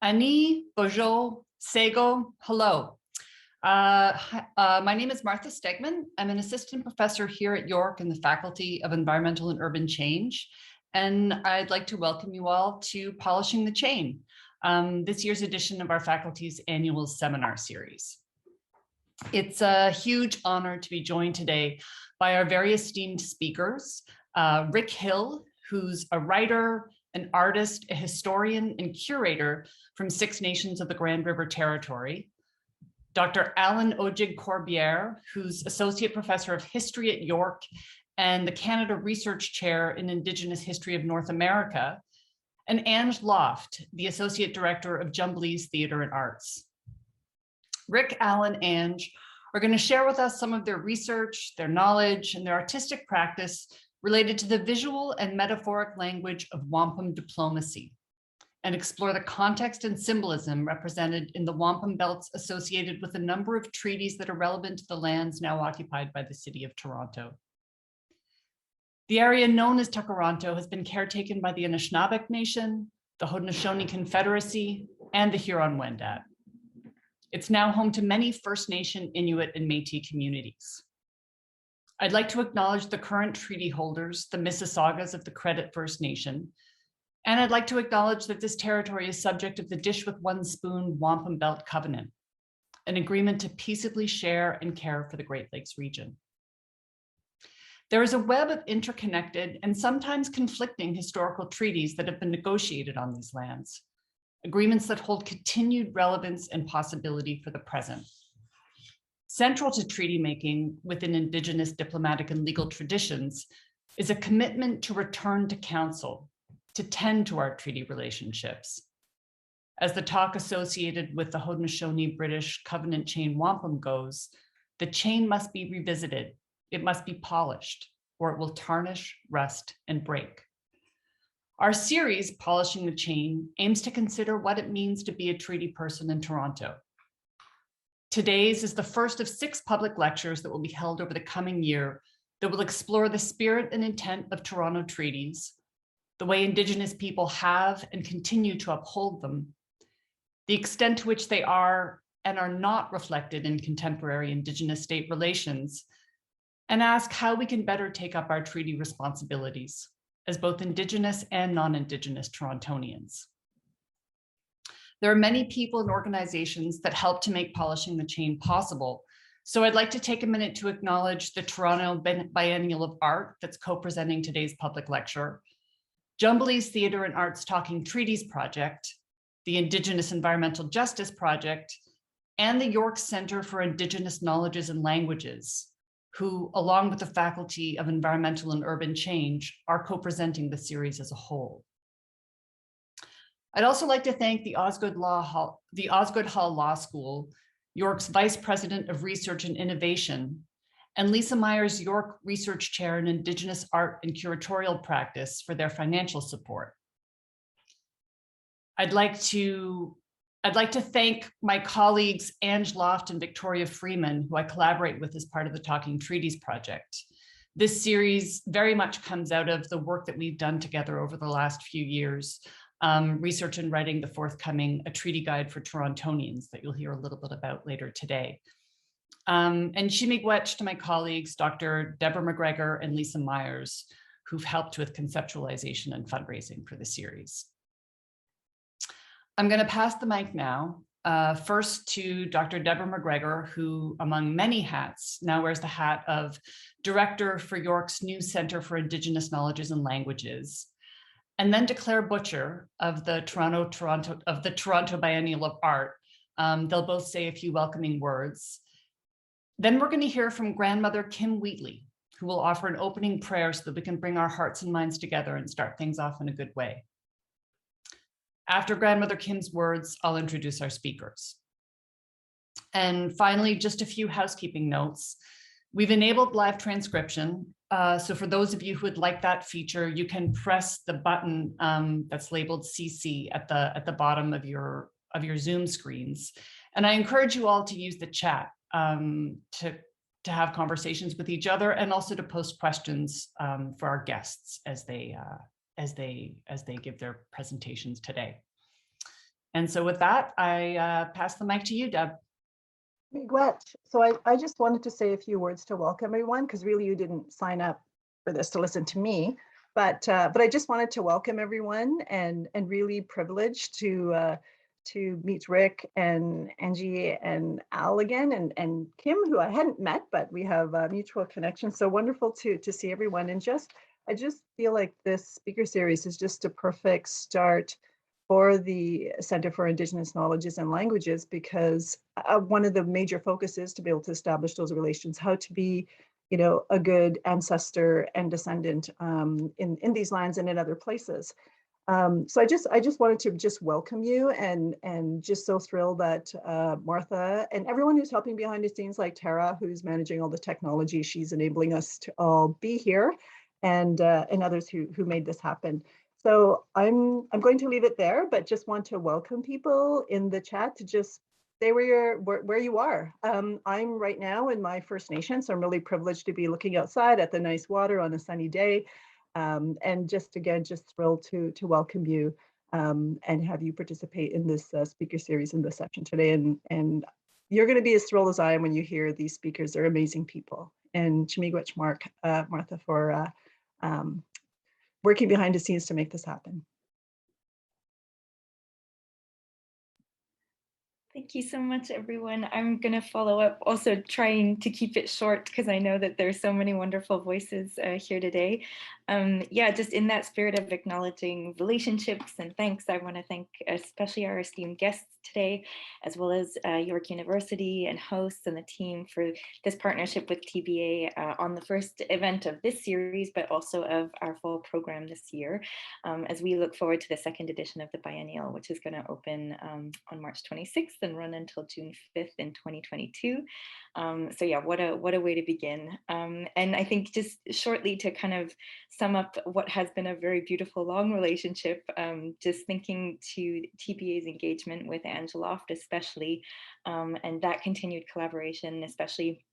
Ani, Bojo, Sego, hello. My name is Martha Stegman. I'm an assistant professor here at York in the Faculty of Environmental and Urban Change. And I'd like to welcome you all to Polishing the Chain, this year's edition of our faculty's annual seminar series. It's a huge honor to be joined today by our very esteemed speakers, Rick Hill, who's a writer, an artist, a historian, and curator from 6 nations of the Grand River Territory. Dr. Alan Ojig Corbiere, who's Associate Professor of History at York and the Canada Research Chair in Indigenous History of North America, and Ange Loft, the Associate Director of Jumblee's Theatre and Arts. Rick, Alan, Ange are going to share with us some of their research, their knowledge, and their artistic practice related to the visual and metaphoric language of wampum diplomacy, and explore the context and symbolism represented in the wampum belts associated with a number of treaties that are relevant to the lands now occupied by the city of Toronto. The area known as Toronto has been caretaken by the Anishinaabe Nation, the Haudenosaunee Confederacy, and the Huron-Wendat. It's now home to many First Nation, Inuit, and Métis communities. I'd like to acknowledge the current treaty holders, the Mississaugas of the Credit First Nation, and I'd like to acknowledge that this territory is subject of the Dish with One Spoon Wampum Belt Covenant, an agreement to peaceably share and care for the Great Lakes region. There is a web of interconnected and sometimes conflicting historical treaties that have been negotiated on these lands, agreements that hold continued relevance and possibility for the present. Central to treaty making within Indigenous diplomatic and legal traditions is a commitment to return to council, to tend to our treaty relationships. As the talk associated with the Haudenosaunee British covenant chain wampum goes, the chain must be revisited, it must be polished, or it will tarnish, rust, and break. Our series, Polishing the Chain, aims to consider what it means to be a treaty person in Toronto. Today's is the first of 6 public lectures that will be held over the coming year that will explore the spirit and intent of Toronto treaties, the way Indigenous people have and continue to uphold them, the extent to which they are and are not reflected in contemporary Indigenous state relations, and ask how we can better take up our treaty responsibilities as both Indigenous and non-Indigenous Torontonians. There are many people and organizations that help to make Polishing the Chain possible. So I'd like to take a minute to acknowledge the Toronto Biennial of Art that's co-presenting today's public lecture, Jumblee's Theatre and Arts Talking Treaties Project, the Indigenous Environmental Justice Project, and the York Center for Indigenous Knowledges and Languages, who, along with the Faculty of Environmental and Urban Change, are co-presenting the series as a whole. I'd also like to thank the Osgoode Hall Law School, York's Vice President of Research and Innovation, and Lisa Myers, York Research Chair in Indigenous Art and Curatorial Practice for their financial support. I'd like to thank my colleagues, Ange Loft and Victoria Freeman, who I collaborate with as part of the Talking Treaties project. This series very much comes out of the work that we've done together over the last few years, research and writing the forthcoming A Treaty Guide for Torontonians that you'll hear a little bit about later today. And Shimigwetch to my colleagues, Dr. Deborah McGregor and Lisa Myers, who've helped with conceptualization and fundraising for the series. I'm going to pass the mic now, first to Dr. Deborah McGregor, who, among many hats, now wears the hat of Director for York's new Center for Indigenous Knowledges and Languages, and then to Claire Butcher of the Toronto Biennial of Art. They'll both say a few welcoming words. Then we're going to hear from Grandmother Kim Wheatley, who will offer an opening prayer so that we can bring our hearts and minds together and start things off in a good way. After Grandmother Kim's words, I'll introduce our speakers. And finally, just a few housekeeping notes. We've enabled live transcription. So for those of you who would like that feature, you can press the button that's labeled CC at the bottom of your Zoom screens. And I encourage you all to use the chat to have conversations with each other, and also to post questions for our guests as they give their presentations today. And so with that, I pass the mic to you, Deb. Miigwech. So I just wanted to say a few words to welcome everyone, because really you didn't sign up for this to listen to me, but I just wanted to welcome everyone, and really privileged to meet Rick and Angie and Al again, and Kim, who I hadn't met, but we have a mutual connection. So wonderful to see everyone. And I just feel like this speaker series is just a perfect start for the Center for Indigenous Knowledges and Languages, because one of the major focuses to be able to establish those relations, how to be, you know, a good ancestor and descendant in these lands and in other places. So I just wanted to just welcome you, and just so thrilled that Martha and everyone who's helping behind the scenes, like Tara, who's managing all the technology, she's enabling us to all be here, and others who made this happen. So I'm going to leave it there, but just want to welcome people in the chat to just stay where you are. I'm right now in my First Nation, so I'm really privileged to be looking outside at the nice water on a sunny day. And just again, just thrilled to welcome you and have you participate in this speaker series in this session today. And you're going to be as thrilled as I am when you hear these speakers. They're amazing people. And Chimigwech Martha for working behind the scenes to make this happen. Thank you so much, everyone. I'm going to follow up, also trying to keep it short because I know that there's so many wonderful voices here today. Yeah, just in that spirit of acknowledging relationships and thanks, I want to thank especially our esteemed guests today, as well as York University and hosts and the team for this partnership with TBA on the first event of this series, but also of our fall program this year, as we look forward to the second edition of the Biennial, which is going to open on March 26th and run until June 5th in 2022. So yeah, what a way to begin. And I think just shortly to kind of sum up what has been a very beautiful long relationship, just thinking to TBA's engagement with Ange Loft especially, and that continued collaboration, especially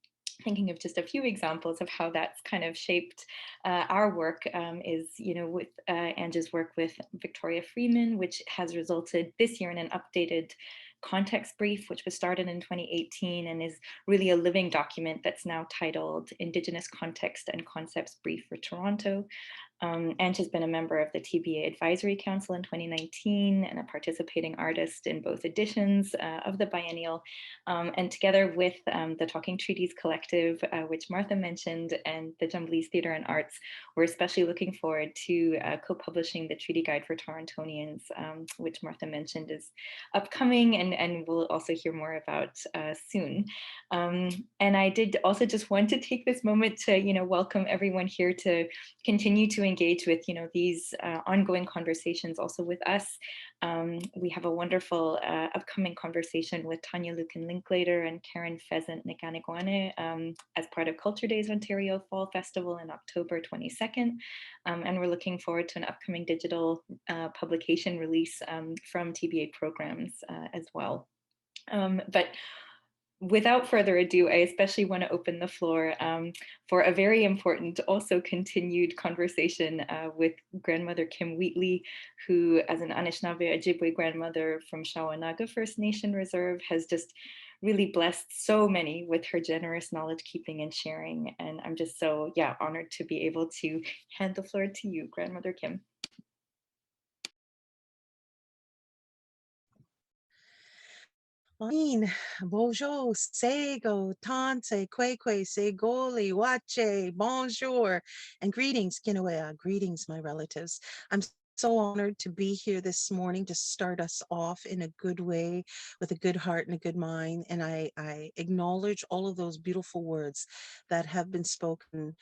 thinking of just a few examples of how that's kind of shaped our work is, you know, with Ange's work with Victoria Freeman, which has resulted this year in an updated context brief, which was started in 2018 and is really a living document that's now titled Indigenous Context and Concepts Brief for Toronto. Ange has been a member of the TBA Advisory Council in 2019 and a participating artist in both editions of the Biennial. And together with the Talking Treaties Collective, which Martha mentioned, and the Jumblies Theatre and Arts, we're especially looking forward to co-publishing the Treaty Guide for Torontonians, which Martha mentioned is upcoming and we'll also hear more about soon. And I did also just want to take this moment to, you know, welcome everyone here to continue to engage with, you know, these ongoing conversations also with us. We have a wonderful upcoming conversation with Tanya Lucan Linklater and Karen Pheasant Nikaniguane as part of Culture Days Ontario Fall Festival in October 22nd. And we're looking forward to an upcoming digital publication release from TBA programs as well. But without further ado, I especially want to open the floor for a very important, also continued conversation with grandmother Kim Wheatley, who, as an Anishinaabe Ojibwe grandmother from Shawanaga First Nation Reserve, has just really blessed so many with her generous knowledge keeping and sharing. And I'm just so, yeah, honored to be able to hand the floor to you, Grandmother Kim. Bonjour, sego, tante, kwekwe, segoli, wache, bonjour, and greetings, Kinawea, greetings, my relatives. I'm so honored to be here this morning to start us off in a good way, with a good heart and a good mind. And I acknowledge all of those beautiful words that have been spoken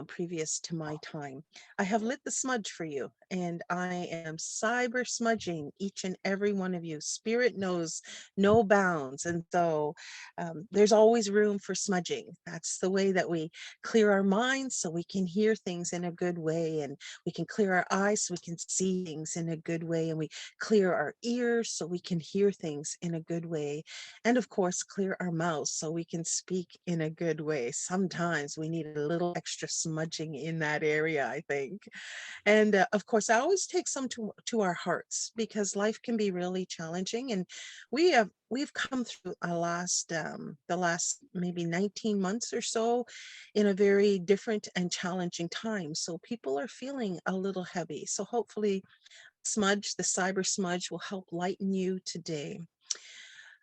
previous to my time. I have lit the smudge for you, and I am cyber smudging each and every one of you. Spirit knows no bounds, and so there's always room for smudging. That's the way that we clear our minds so we can hear things in a good way, and we can clear our eyes so we can see things in a good way, and we clear our ears so we can hear things in a good way, and of course clear our mouths so we can speak in a good way. Sometimes we need a little extra of smudging in that area, I think. And of course, I always take some to our hearts because life can be really challenging. And we've come through the last maybe 19 months or so in a very different and challenging time. So people are feeling a little heavy. So hopefully smudge, the cyber smudge will help lighten you today.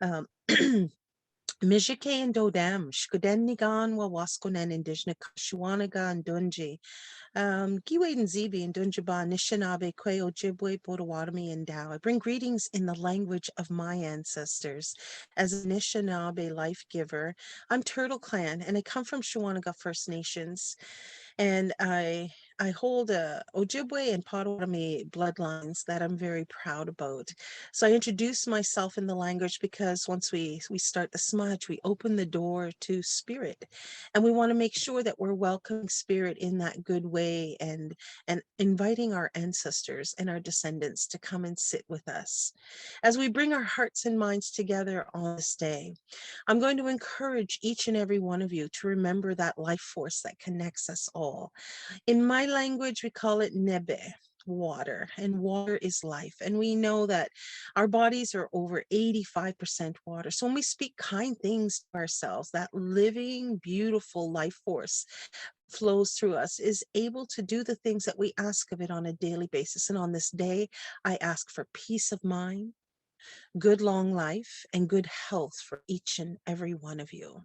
Um, Mijike and Dodam, Shkudenigan wa Waskonen Indigenous Kashuanaga and Dunji. Giwe and Zibi and Dunjaba, Nishinabe, Kwe, Ojibwe, Potawatomi, and Dao. I bring greetings in the language of my ancestors. As a Anishinaabe life giver, I'm Turtle Clan, and I come from Shawanaga First Nations. And I hold Ojibwe and Potawatomi bloodlines that I'm very proud about. So I introduce myself in the language because once we start the smudge, we open the door to spirit. And we want to make sure that we're welcoming spirit in that good way and inviting our ancestors and our descendants to come and sit with us. As we bring our hearts and minds together on this day, I'm going to encourage each and every one of you to remember that life force that connects us all. In my language, we call it nebe, water, and water is life. And we know that our bodies are over 85% water. So when we speak kind things to ourselves, that living, beautiful life force flows through us is able to do the things that we ask of it on a daily basis. And on this day, I ask for peace of mind, good long life, and good health for each and every one of you.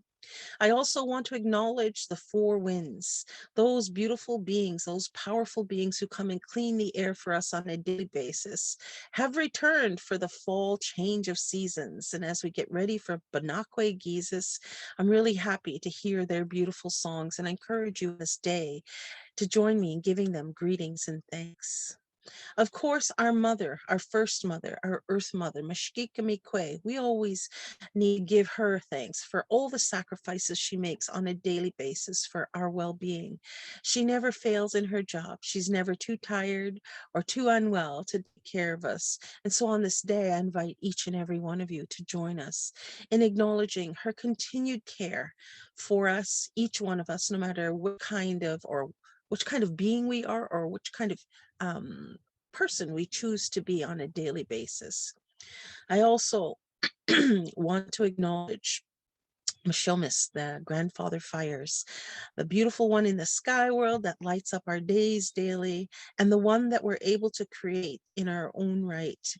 I also want to acknowledge the four winds, those beautiful beings, those powerful beings who come and clean the air for us on a daily basis, have returned for the fall change of seasons. And as we get ready for Banakwe Gizis, I'm really happy to hear their beautiful songs, and I encourage you this day to join me in giving them greetings and thanks. Of course, our mother, our first mother, our earth mother, Mashkika Mikwe, we always need to give her thanks for all the sacrifices she makes on a daily basis for our well-being. She never fails in her job. She's never too tired or too unwell to take care of us. And so on this day, I invite each and every one of you to join us in acknowledging her continued care for us, each one of us, no matter what kind of which kind of being we are or which kind of person we choose to be on a daily basis. I also want to acknowledge Mishomis, the grandfather fires, the beautiful one in the sky world that lights up our days daily, and the one that we're able to create in our own right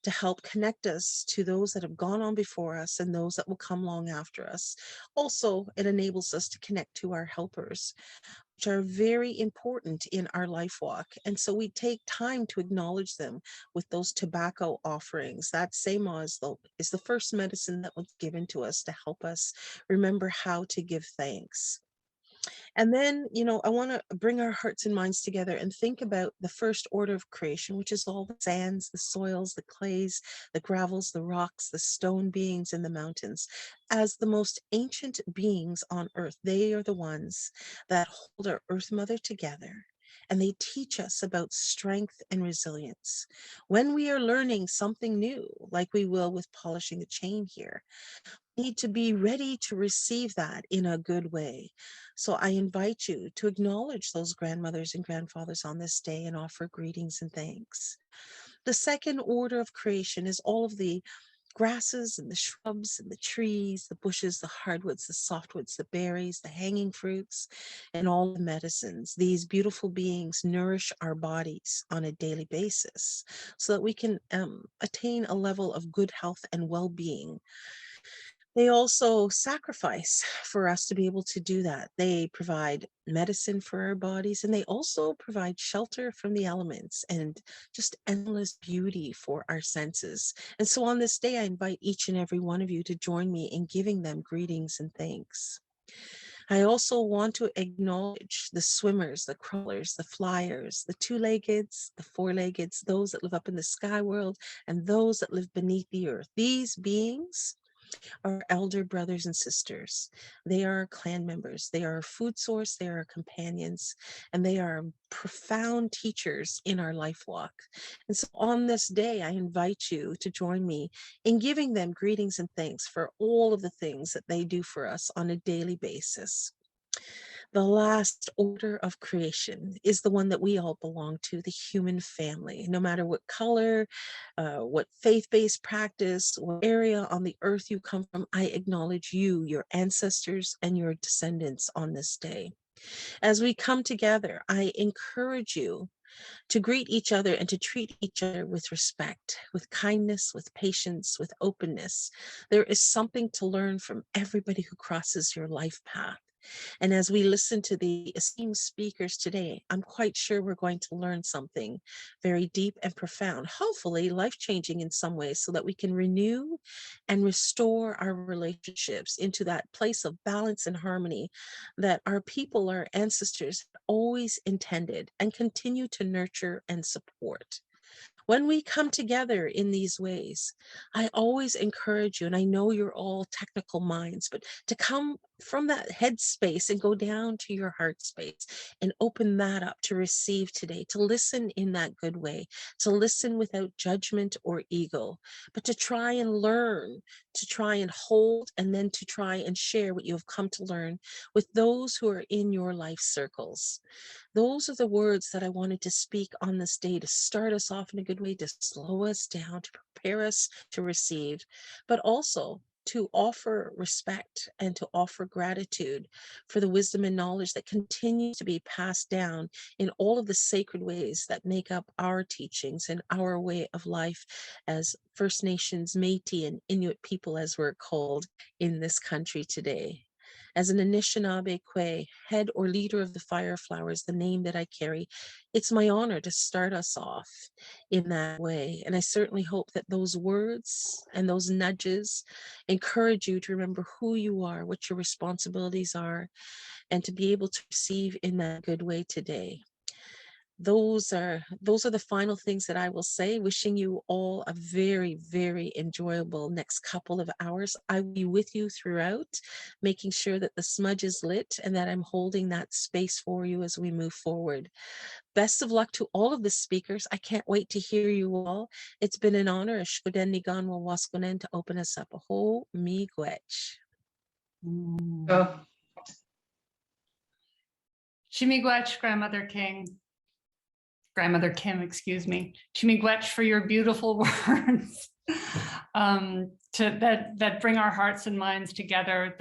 to help connect us to those that have gone on before us and those that will come long after us. Also, it enables us to connect to our helpers, which are very important in our life walk. And so we take time to acknowledge them with those tobacco offerings. That same is the first medicine that was given to us to help us remember how to give thanks. And then, I want to bring our hearts and minds together and think about the first order of creation, which is all the sands, the soils, the clays, the gravels, the rocks, the stone beings, and the mountains. As the most ancient beings on earth, they are the ones that hold our earth mother together. And they teach us about strength and resilience. When we are learning something new, like we will with polishing the chain here, need to be ready to receive that in a good way. So I invite you to acknowledge those grandmothers and grandfathers on this day and offer greetings and thanks. The second order of creation is all of the grasses and the shrubs and the trees, the bushes, the hardwoods, the softwoods, the berries, the hanging fruits, and all the medicines. These beautiful beings nourish our bodies on a daily basis so that we can attain a level of good health and well-being. They also sacrifice for us to be able to do that. They provide medicine for our bodies, and they also provide shelter from the elements and just endless beauty for our senses. And so on this day, I invite each and every one of you to join me in giving them greetings and thanks. I also want to acknowledge the swimmers, the crawlers, the flyers, the two-leggeds, the four-leggeds, those that live up in the sky world, and those that live beneath the earth. These beings are elder brothers and sisters. They are clan members. They are our food source. They are our companions, and they are profound teachers in our life walk. And so on this day, I invite you to join me in giving them greetings and thanks for all of the things that they do for us on a daily basis. The last order of creation is the one that we all belong to, the human family. No matter what color, what faith-based practice, what area on the earth you come from, I acknowledge you, your ancestors, and your descendants on this day. As we come together, I encourage you to greet each other and to treat each other with respect, with kindness, with patience, with openness. There is something to learn from everybody who crosses your life path. And as we listen to the esteemed speakers today, I'm quite sure we're going to learn something very deep and profound, hopefully life-changing in some ways, so that we can renew and restore our relationships into that place of balance and harmony that our people, our ancestors, always intended and continue to nurture and support. When we come together in these ways, I always encourage you, and I know you're all technical minds, but to come from that head space and go down to your heart space and open that up to receive today, to listen in that good way, to listen without judgment or ego, but to try and learn, to try and hold, and then to try and share what you have come to learn with those who are in your life circles. Those are the words that I wanted to speak on this day to start us off in a good way, to slow us down, to prepare us to receive, but also to offer respect and to offer gratitude for the wisdom and knowledge that continues to be passed down in all of the sacred ways that make up our teachings and our way of life as First Nations, Métis, and Inuit people, as we're called in this country today. As an Anishinaabe Kwe, head or leader of the Fire Flowers, the name that I carry, it's my honor to start us off in that way. And I certainly hope that those words and those nudges encourage you to remember who you are, what your responsibilities are, and to be able to receive in that good way today. Those are the final things that I will say. Wishing you all a very, very enjoyable next couple of hours. I will be with you throughout, making sure that the smudge is lit and that I'm holding that space for you as we move forward. Best of luck to all of the speakers. I can't wait to hear you all. It's been an honor, to open us up. Ho mi gwech. Oh. Chimigwech, Grandmother Kim, excuse me, Chimigwech, for your beautiful words that bring our hearts and minds together,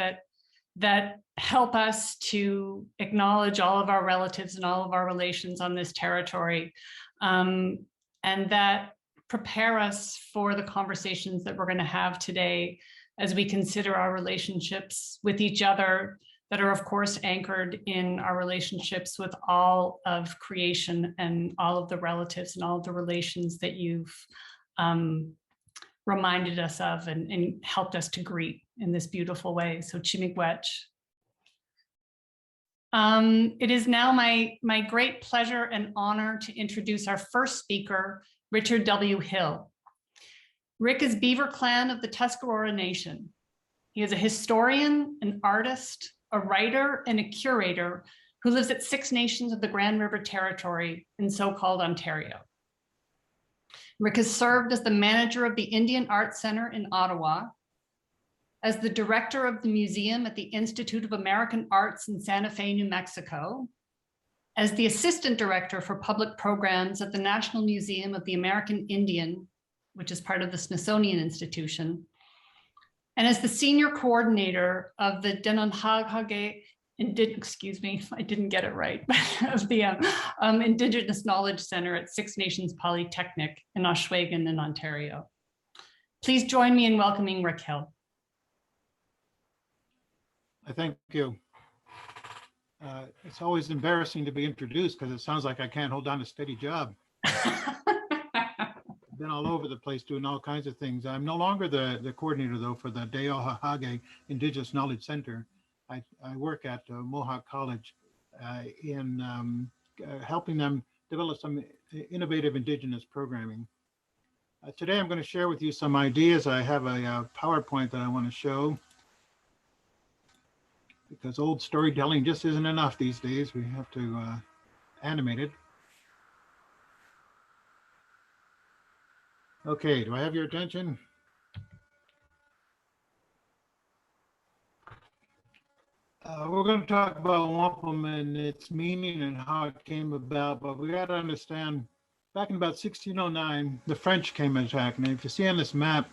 that help us to acknowledge all of our relatives and all of our relations on this territory, and that prepare us for the conversations that we're going to have today as we consider our relationships with each other, that are, of course, anchored in our relationships with all of creation and all of the relatives and all of the relations that you've reminded us of and helped us to greet in this beautiful way. So Chimigwech. It is now my great pleasure and honor to introduce our first speaker, Richard W. Hill. Rick is Beaver Clan of the Tuscarora Nation. He is a historian, an artist, a writer, and a curator who lives at Six Nations of the Grand River Territory in so-called Ontario. Rick has served as the manager of the Indian Arts Center in Ottawa, as the director of the museum at the Institute of American Arts in Santa Fe, New Mexico, as the assistant director for public programs at the National Museum of the American Indian, which is part of the Smithsonian Institution, and as the senior coordinator of the Denonhagage, excuse me, I didn't get it right, of the Indigenous Knowledge Center at Six Nations Polytechnic in Ohsweken in Ontario. Please join me in welcoming Rick Hill. I thank you. It's always embarrassing to be introduced because it sounds like I can't hold down a steady job. Been all over the place doing all kinds of things. I'm no longer the coordinator, though, for the Deohahage Indigenous Knowledge Center. I work at Mohawk College in helping them develop some innovative Indigenous programming. Today, I'm going to share with you some ideas. I have a PowerPoint that I want to show, because old storytelling just isn't enough these days. We have to animate it. Okay, do I have your attention? We're going going to talk about wampum and its meaning and how it came about, but we got to understand back in about 1609, the French came and attacked. And if you see on this map,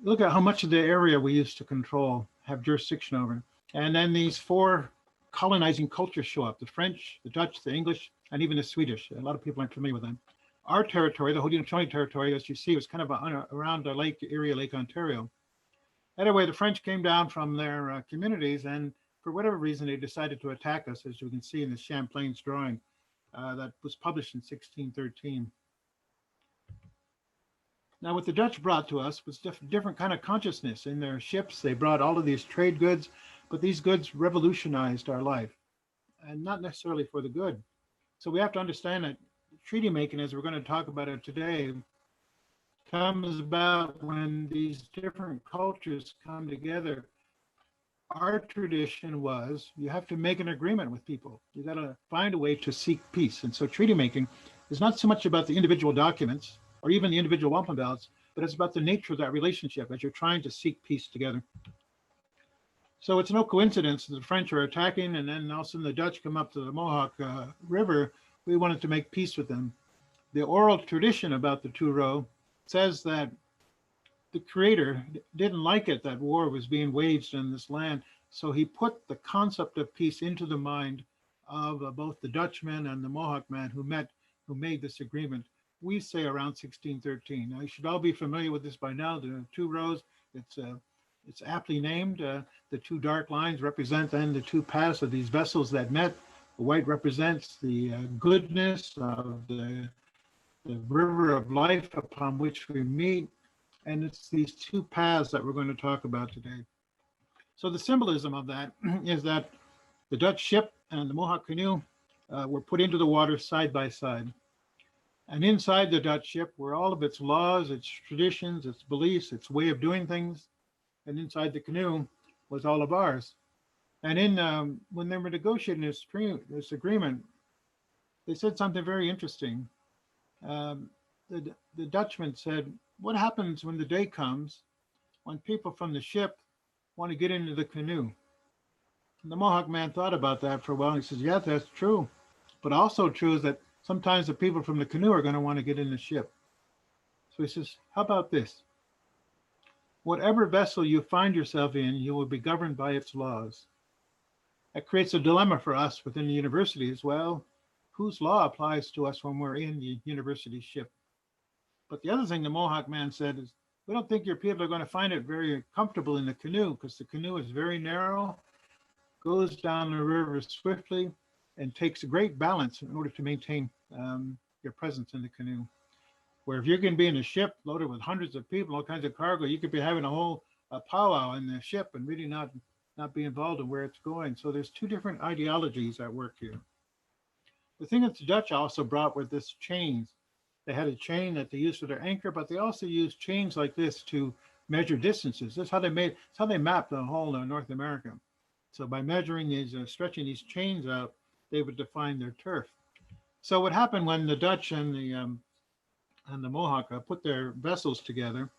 look at how much of the area we used to control, have jurisdiction over. And then these four colonizing cultures show up: the French, the Dutch, the English, and even the Swedish. A lot of people aren't familiar with them. Our territory, the Haudenosaunee territory, as you see, was kind of around the Lake Erie, Lake Ontario. Anyway, the French came down from their communities, and for whatever reason, they decided to attack us, as you can see in the Champlain's drawing that was published in 1613. Now, what the Dutch brought to us was different kind of consciousness. In their ships, they brought all of these trade goods, but these goods revolutionized our life, and not necessarily for the good. So we have to understand that treaty making, as we're going to talk about it today, comes about when these different cultures come together. Our tradition was you have to make an agreement with people. You got to find a way to seek peace. And so treaty making is not so much about the individual documents or even the individual wampum ballots, but it's about the nature of that relationship as you're trying to seek peace together. So it's no coincidence that the French are attacking, and then all of a sudden the Dutch come up to the Mohawk River. We wanted to make peace with them. The oral tradition about the two-row says that the creator didn't like it that war was being waged in this land, so he put the concept of peace into the mind of both the Dutchman and the Mohawk man who made this agreement. We say around 1613. Now, you should all be familiar with this by now. The two rows, it's aptly named. The two dark lines represent then the two paths of these vessels that met. The white represents the goodness of the river of life upon which we meet. And it's these two paths that we're going to talk about today. So the symbolism of that is that the Dutch ship and the Mohawk canoe were put into the water side by side. And inside the Dutch ship were all of its laws, its traditions, its beliefs, its way of doing things. And inside the canoe was all of ours. And when they were negotiating this agreement, they said something very interesting. The Dutchman said, what happens when the day comes when people from the ship want to get into the canoe? And the Mohawk man thought about that for a while. And he says, yeah, that's true. But also true is that sometimes the people from the canoe are going to want to get in the ship. So he says, how about this? Whatever vessel you find yourself in, you will be governed by its laws. That creates a dilemma for us within the university as well. Whose law applies to us when we're in the university ship? But the other thing the Mohawk man said is, we don't think your people are going to find it very comfortable in the canoe because the canoe is very narrow, goes down the river swiftly, and takes a great balance in order to maintain your presence in the canoe. Where if you're going to be in a ship loaded with hundreds of people, all kinds of cargo, you could be having a whole powwow in the ship and really not be involved in where it's going. So there's two different ideologies at work here. The thing that the Dutch also brought were this chains. They had a chain that they used for their anchor, but they also used chains like this to measure distances. That's how they mapped the whole North America. So by measuring these, stretching these chains out, they would define their turf. So what happened when the Dutch and the Mohawk put their vessels together,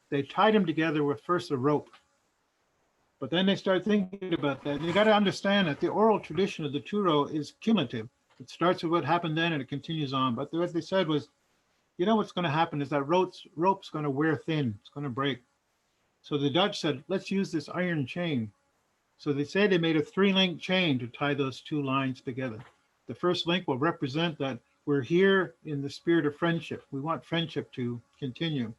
they tied them together with first a rope. But then they started thinking about that. And you got to understand that the oral tradition of the two-row is cumulative. It starts with what happened then and it continues on. But what they said was, you know what's going to happen is that rope's going to wear thin. It's going to break. So the Dutch said, let's use this iron chain. So they say they made a 3-link chain to tie those two lines together. The first link will represent that we're here in the spirit of friendship. We want friendship to continue.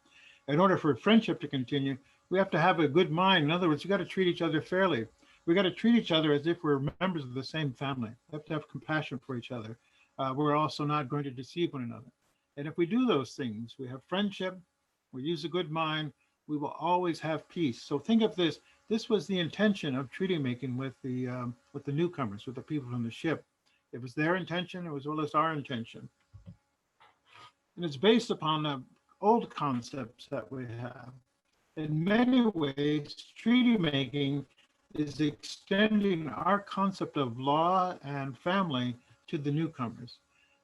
In order for friendship to continue, we have to have a good mind. In other words, we got to treat each other fairly. We got to treat each other as if we're members of the same family. We have to have compassion for each other. We're also not going to deceive one another. And if we do those things, we have friendship, we use a good mind, we will always have peace. So think of this. This was the intention of treaty making with the newcomers, with the people from the ship. It was their intention as well as our intention. And it's based upon the old concepts that we have. In many ways, treaty making is extending our concept of law and family to the newcomers.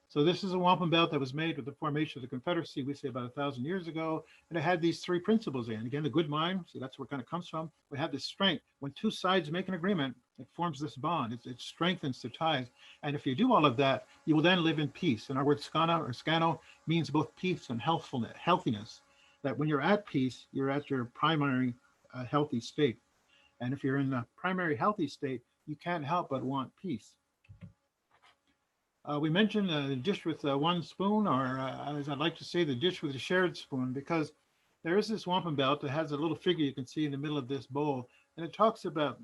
So this is a wampum belt that was made with the formation of the Confederacy, we say about 1,000 years ago. And it had these three principles in. Again, the good mind, so that's where it kind of comes from. We have this strength. When two sides make an agreement, it forms this bond. It strengthens the ties. And if you do all of that, you will then live in peace. And our word skana or skano means both peace and healthiness. That when you're at peace, you're at your primary healthy state. And if you're in the primary healthy state, you can't help but want peace. We mentioned the dish with one spoon, or as I'd like to say, the dish with a shared spoon, because there is this wampum belt that has a little figure you can see in the middle of this bowl, and it talks about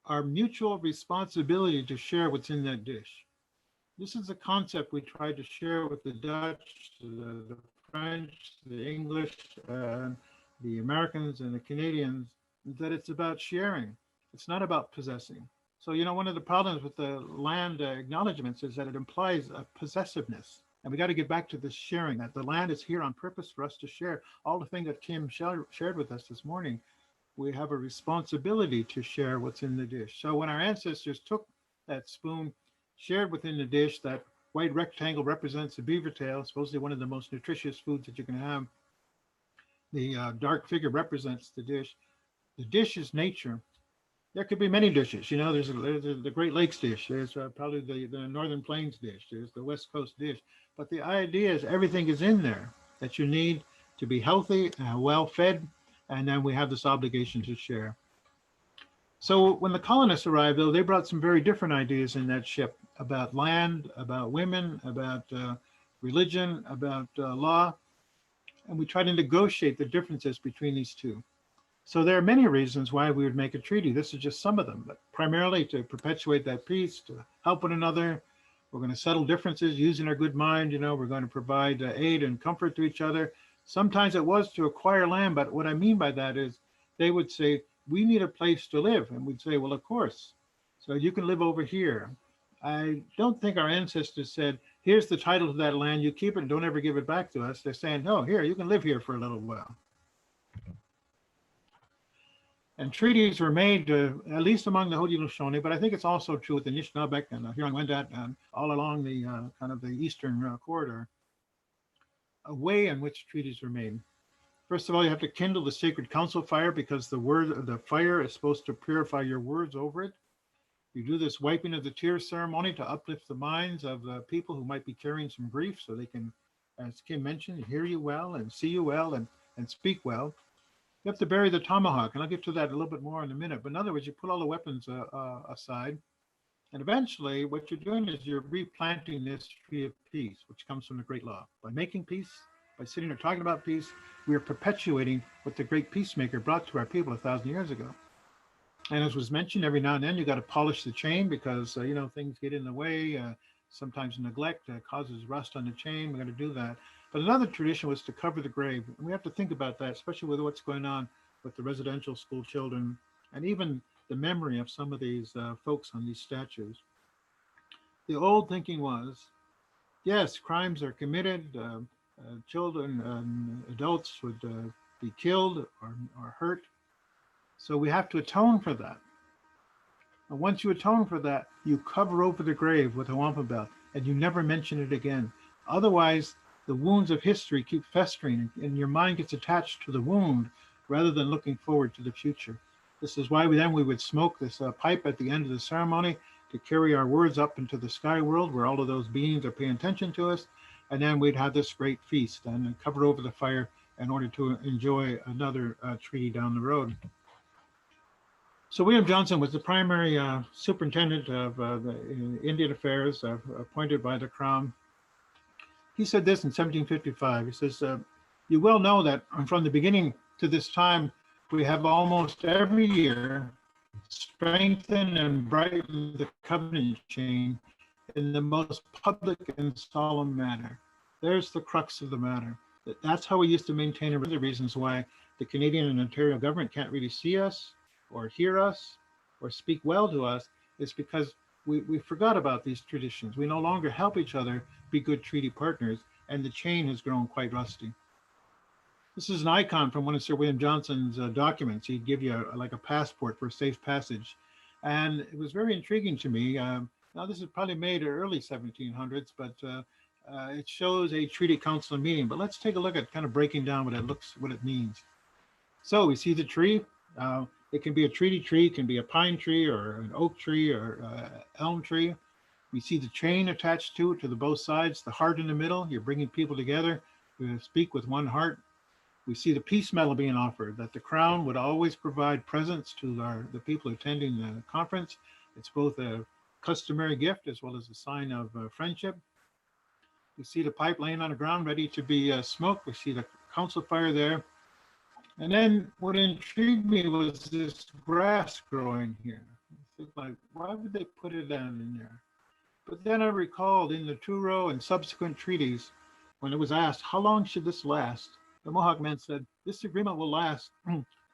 our mutual responsibility to share what's in that dish. This is a concept we tried to share with the Dutch, the French, the English, the Americans, and the Canadians, that it's about sharing. It's not about possessing. So, you know, one of the problems with the land acknowledgements is that it implies a possessiveness. And we got to get back to this sharing, that the land is here on purpose for us to share. All the things that Kim shared with us this morning, we have a responsibility to share what's in the dish. So when our ancestors took that spoon, shared within the dish, that white rectangle represents a beaver tail, supposedly one of the most nutritious foods that you can have. The dark figure represents the dish. The dish is nature. There could be many dishes. You know, there's the Great Lakes dish. There's probably the Northern Plains dish. There's the West Coast dish. But the idea is everything is in there that you need to be healthy, well fed, and then we have this obligation to share. So when the colonists arrived, though, they brought some very different ideas in that ship about land, about women, about religion, about law. And we try to negotiate the differences between these two. So there are many reasons why we would make a treaty. This is just some of them, but primarily to perpetuate that peace, to help one another. We're going to settle differences using our good mind. You know, we're going to provide aid and comfort to each other. Sometimes it was to acquire land, but what I mean by that is they would say, we need a place to live. And we'd say, well, of course. So you can live over here. I don't think our ancestors said, here's the title of that land, you keep it and don't ever give it back to us. They're saying, no, here, you can live here for a little while. And treaties were made, at least among the Haudenosaunee, but I think it's also true with the Anishinaabeg and the Huron-Wendat and all along the kind of the eastern corridor, a way in which treaties were made. First of all, you have to kindle the sacred council fire because the fire is supposed to purify your words over it. You do this wiping of the tears ceremony to uplift the minds of the people who might be carrying some grief so they can, as Kim mentioned, hear you well and see you well and speak well. You have to bury the tomahawk, and I'll get to that a little bit more in a minute. But in other words, you put all the weapons aside, and eventually what you're doing is you're replanting this tree of peace, which comes from the great law. By making peace, by sitting here talking about peace, we are perpetuating what the great peacemaker brought to our people 1,000 years ago. And as was mentioned, every now and then you got to polish the chain because, you know, things get in the way. Sometimes neglect causes rust on the chain. We got to do that. But another tradition was to cover the grave. And we have to think about that, especially with what's going on with the residential school children and even the memory of some of these folks on these statues. The old thinking was, yes, crimes are committed. Children and adults would be killed or hurt. So we have to atone for that. And once you atone for that, you cover over the grave with a wampum belt and you never mention it again. Otherwise, the wounds of history keep festering and your mind gets attached to the wound rather than looking forward to the future. This is why we would smoke this pipe at the end of the ceremony to carry our words up into the sky world where all of those beings are paying attention to us. And then we'd have this great feast and cover over the fire in order to enjoy another treaty down the road. So William Johnson was the primary superintendent of the Indian Affairs appointed by the Crown. He said this in 1755. He says, you well know that from the beginning to this time, we have almost every year strengthened and brightened the covenant chain in the most public and solemn manner. There's the crux of the matter. That's how we used to maintain it. One of the reasons why the Canadian and Ontario government can't really see us or hear us or speak well to us is because we forgot about these traditions. We no longer help each other be good treaty partners, and the chain has grown quite rusty. This is an icon from one of Sir William Johnson's documents. He'd give you like a passport for safe passage. And it was very intriguing to me. Now, this is probably made in early 1700s, but it shows a treaty council meeting. But let's take a look at kind of breaking down what it means. So we see the tree. It can be a treaty tree, it can be a pine tree or an oak tree or elm tree. We see the chain attached to it, to the both sides, the heart in the middle. You're bringing people together to speak with one heart. We see the peace medal being offered, that the crown would always provide presents to the people attending the conference. It's both a customary gift as well as a sign of friendship. We see the pipe laying on the ground ready to be smoked. We see the council fire there. And then what intrigued me was this grass growing here. It's like, why would they put it down in there? But then I recalled in the Truro and subsequent treaties, when it was asked, how long should this last? The Mohawk men said, this agreement will last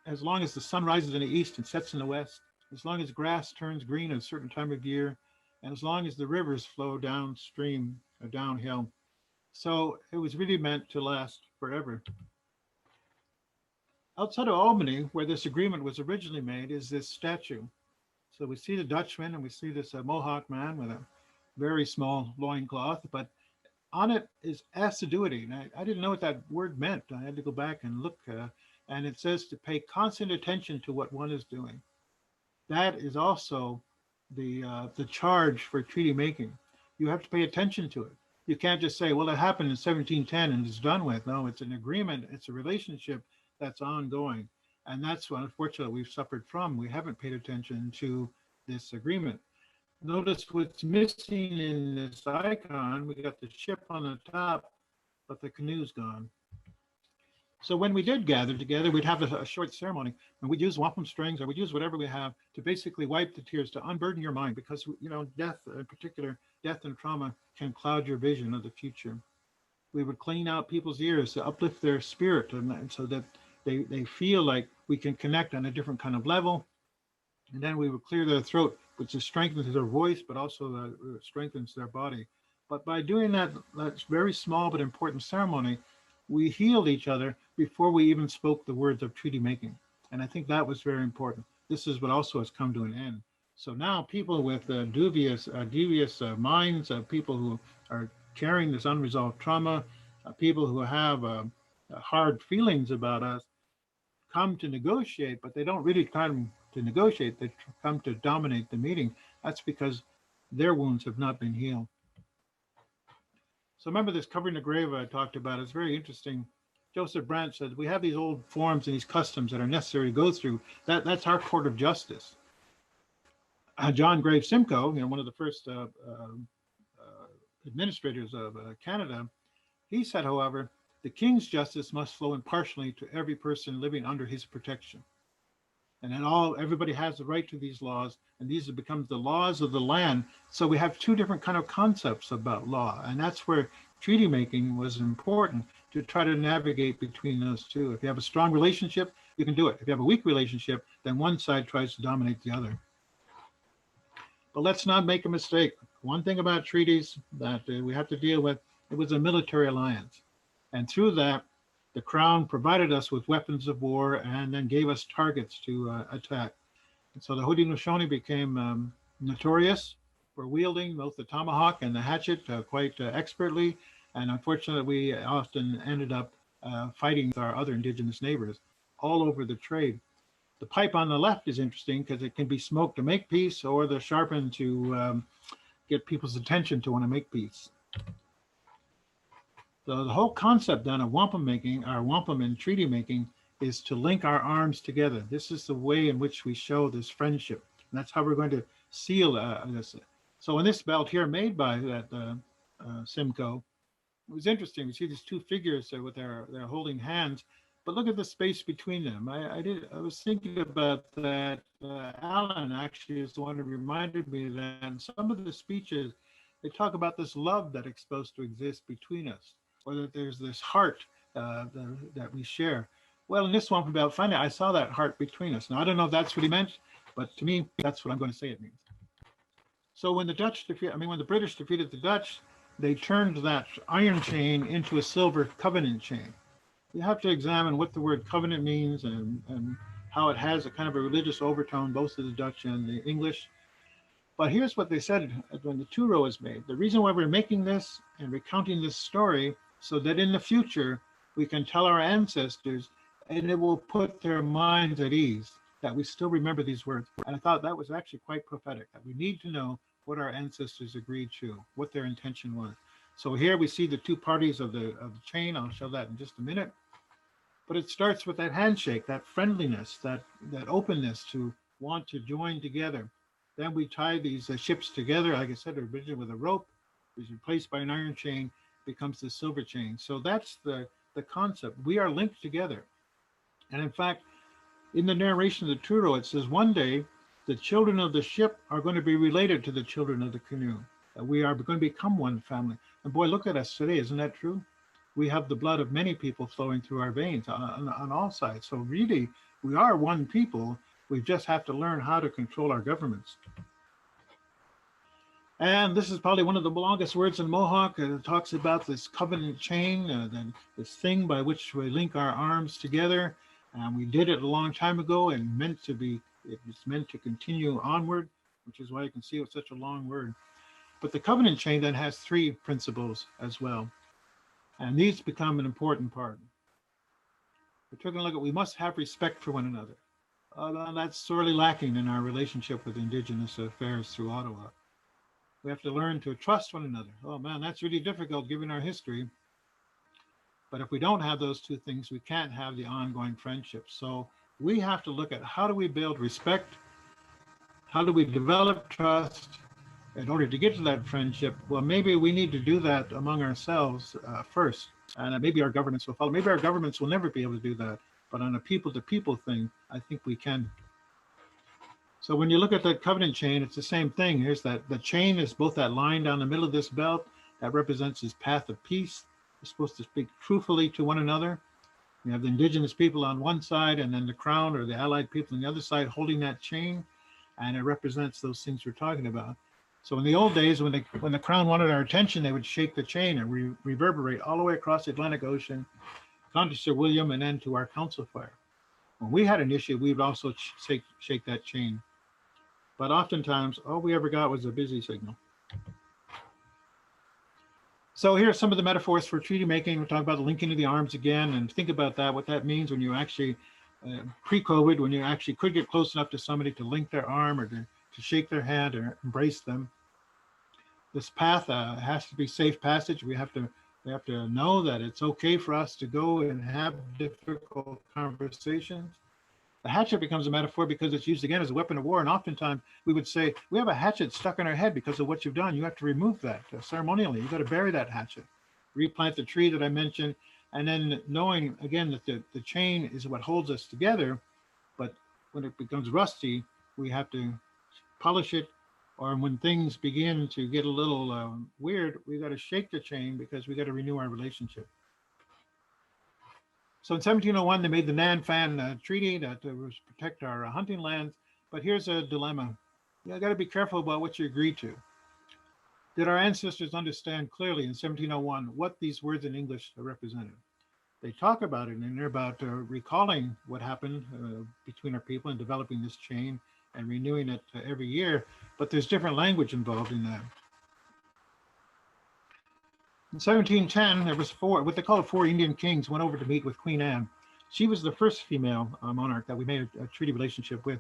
as long as the sun rises in the east and sets in the west, as long as grass turns green at a certain time of year, and as long as the rivers flow downstream or downhill. So it was really meant to last forever. Outside of Albany, where this agreement was originally made, is this statue. So we see the Dutchman and we see this Mohawk man with a very small loincloth, but on it is assiduity. And I didn't know what that word meant. I had to go back and look, and it says to pay constant attention to what one is doing. That is also the charge for treaty making. You have to pay attention to it. You can't just say, well, it happened in 1710 and it's done with. No, it's an agreement. It's a relationship that's ongoing. And that's what, unfortunately, we've suffered from. We haven't paid attention to this agreement. Notice what's missing in this icon. We got the ship on the top, but the canoe's gone. So when we did gather together, we'd have a short ceremony, and we'd use wampum strings, or we'd use whatever we have to basically wipe the tears, to unburden your mind, because, you know, death, in particular, death and trauma can cloud your vision of the future. We would clean out people's ears to uplift their spirit, and so that they feel like we can connect on a different kind of level. And then we would clear their throat, which strengthens their voice, but also strengthens their body. But by doing that very small but important ceremony, we healed each other before we even spoke the words of treaty making. And I think that was very important. This is what also has come to an end. So now people with devious minds, people who are carrying this unresolved trauma, people who have hard feelings about us, come to negotiate, but they don't really come to negotiate. They come to dominate the meeting. That's because their wounds have not been healed. So remember this covering the grave I talked about. It's very interesting. Joseph Brandt said, we have these old forms and these customs that are necessary to go through. That's our court of justice. John Graves Simcoe, one of the first administrators of Canada, he said, however, the king's justice must flow impartially to every person living under his protection. And then everybody has the right to these laws, and these have become the laws of the land. So we have two different kind of concepts about law, and that's where treaty making was important, to try to navigate between those two. If you have a strong relationship, you can do it. If you have a weak relationship, then one side tries to dominate the other. But let's not make a mistake. One thing about treaties that we have to deal with, it was a military alliance. And through that, the Crown provided us with weapons of war and then gave us targets to attack. And so the Haudenosaunee became notorious for wielding both the tomahawk and the hatchet quite expertly. And unfortunately, we often ended up fighting with our other Indigenous neighbors all over the trade. The pipe on the left is interesting because it can be smoked to make peace, or the sharpened to get people's attention to want to make peace. So the whole concept then of wampum making, our wampum and treaty making, is to link our arms together. This is the way in which we show this friendship. And that's how we're going to seal this. So in this belt here made by that Simcoe, it was interesting. We see these two figures with their holding hands, but look at the space between them. I was thinking about that. Alan actually is the one who reminded me that in some of the speeches, they talk about this love that is supposed to exist between us, or that there's this heart that we share. Well, in this one about finally, I saw that heart between us. Now, I don't know if that's what he meant, but to me, that's what I'm going to say it means. So when the British defeated the Dutch, they turned that iron chain into a silver covenant chain. You have to examine what the word covenant means and how it has a kind of a religious overtone, both to the Dutch and the English. But here's what they said when the two-row was made. The reason why we're making this and recounting this story so that in the future we can tell our ancestors and it will put their minds at ease that we still remember these words. And I thought that was actually quite prophetic, that we need to know what our ancestors agreed to, what their intention was. So here we see the two parties of the chain. I'll show that in just a minute. But it starts with that handshake, that friendliness, that openness to want to join together. Then we tie these ships together, like I said, originally with a rope, is replaced by an iron chain, becomes the silver chain. So that's the concept. We are linked together. And in fact, in the narration of the two-row, it says, one day, the children of the ship are going to be related to the children of the canoe. That we are going to become one family. And boy, look at us today, isn't that true? We have the blood of many people flowing through our veins on all sides. So really, we are one people. We just have to learn how to control our governments. And this is probably one of the longest words in Mohawk. It talks about this covenant chain, this thing by which we link our arms together. We did it a long time ago and it's meant to continue onward, which is why you can see it's such a long word. But the covenant chain then has three principles as well. And these become an important part. We're taking a look at, we must have respect for one another. That's sorely lacking in our relationship with Indigenous affairs through Ottawa. We have to learn to trust one another. Oh man, that's really difficult given our history. But if we don't have those two things, we can't have the ongoing friendship. So we have to look at how do we build respect? How do we develop trust? In order to get to that friendship, well, maybe we need to do that among ourselves first, and maybe our governments will follow. Maybe our governments will never be able to do that, but on a people-to-people thing, I think we can. So when you look at that covenant chain, it's the same thing. Here's that the chain is both that line down the middle of this belt that represents his path of peace. We're supposed to speak truthfully to one another. We have the Indigenous people on one side, and then the Crown or the Allied people on the other side holding that chain, and it represents those things we're talking about. So in the old days, when the Crown wanted our attention, they would shake the chain and reverberate all the way across the Atlantic Ocean, down to Sir William, and then to our council fire. When we had an issue, we would also shake that chain. But oftentimes, all we ever got was a busy signal. So here are some of the metaphors for treaty making. We're talking about the linking of the arms again, and think about that, what that means when you actually, pre-COVID, when you actually could get close enough to somebody to link their arm or to shake their hand or embrace them. This path has to be safe passage. We have to know that it's okay for us to go and have difficult conversations. The hatchet becomes a metaphor because it's used again as a weapon of war. And oftentimes we would say, we have a hatchet stuck in our head because of what you've done. You have to remove that ceremonially. You've got to bury that hatchet, replant the tree that I mentioned. And then knowing again that the chain is what holds us together, but when it becomes rusty, we have to polish it, or when things begin to get a little weird, we got to shake the chain because we got to renew our relationship. So in 1701, they made the Nan Fan Treaty that was protect our hunting lands. But here's a dilemma. You got to be careful about what you agree to. Did our ancestors understand clearly in 1701 what these words in English represented? They talk about it, and they're about recalling what happened between our people and developing this chain and renewing it every year, but there's different language involved in that. In 1710, there was what they called four Indian kings went over to meet with Queen Anne. She was the first female monarch that we made a treaty relationship with.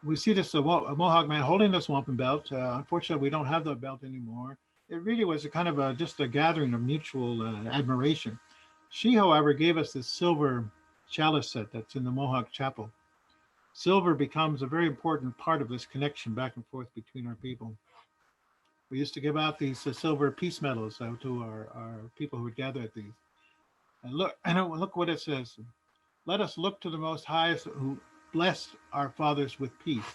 We see this a Mohawk man holding this wampum belt. Unfortunately, we don't have the belt anymore. It really was a kind of just a gathering of mutual admiration. She, however, gave us this silver chalice set that's in the Mohawk chapel. Silver becomes a very important part of this connection back and forth between our people. We used to give out these silver peace medals to our people who would gather at these. And look what it says. Let us look to the Most Highest who blessed our fathers with peace.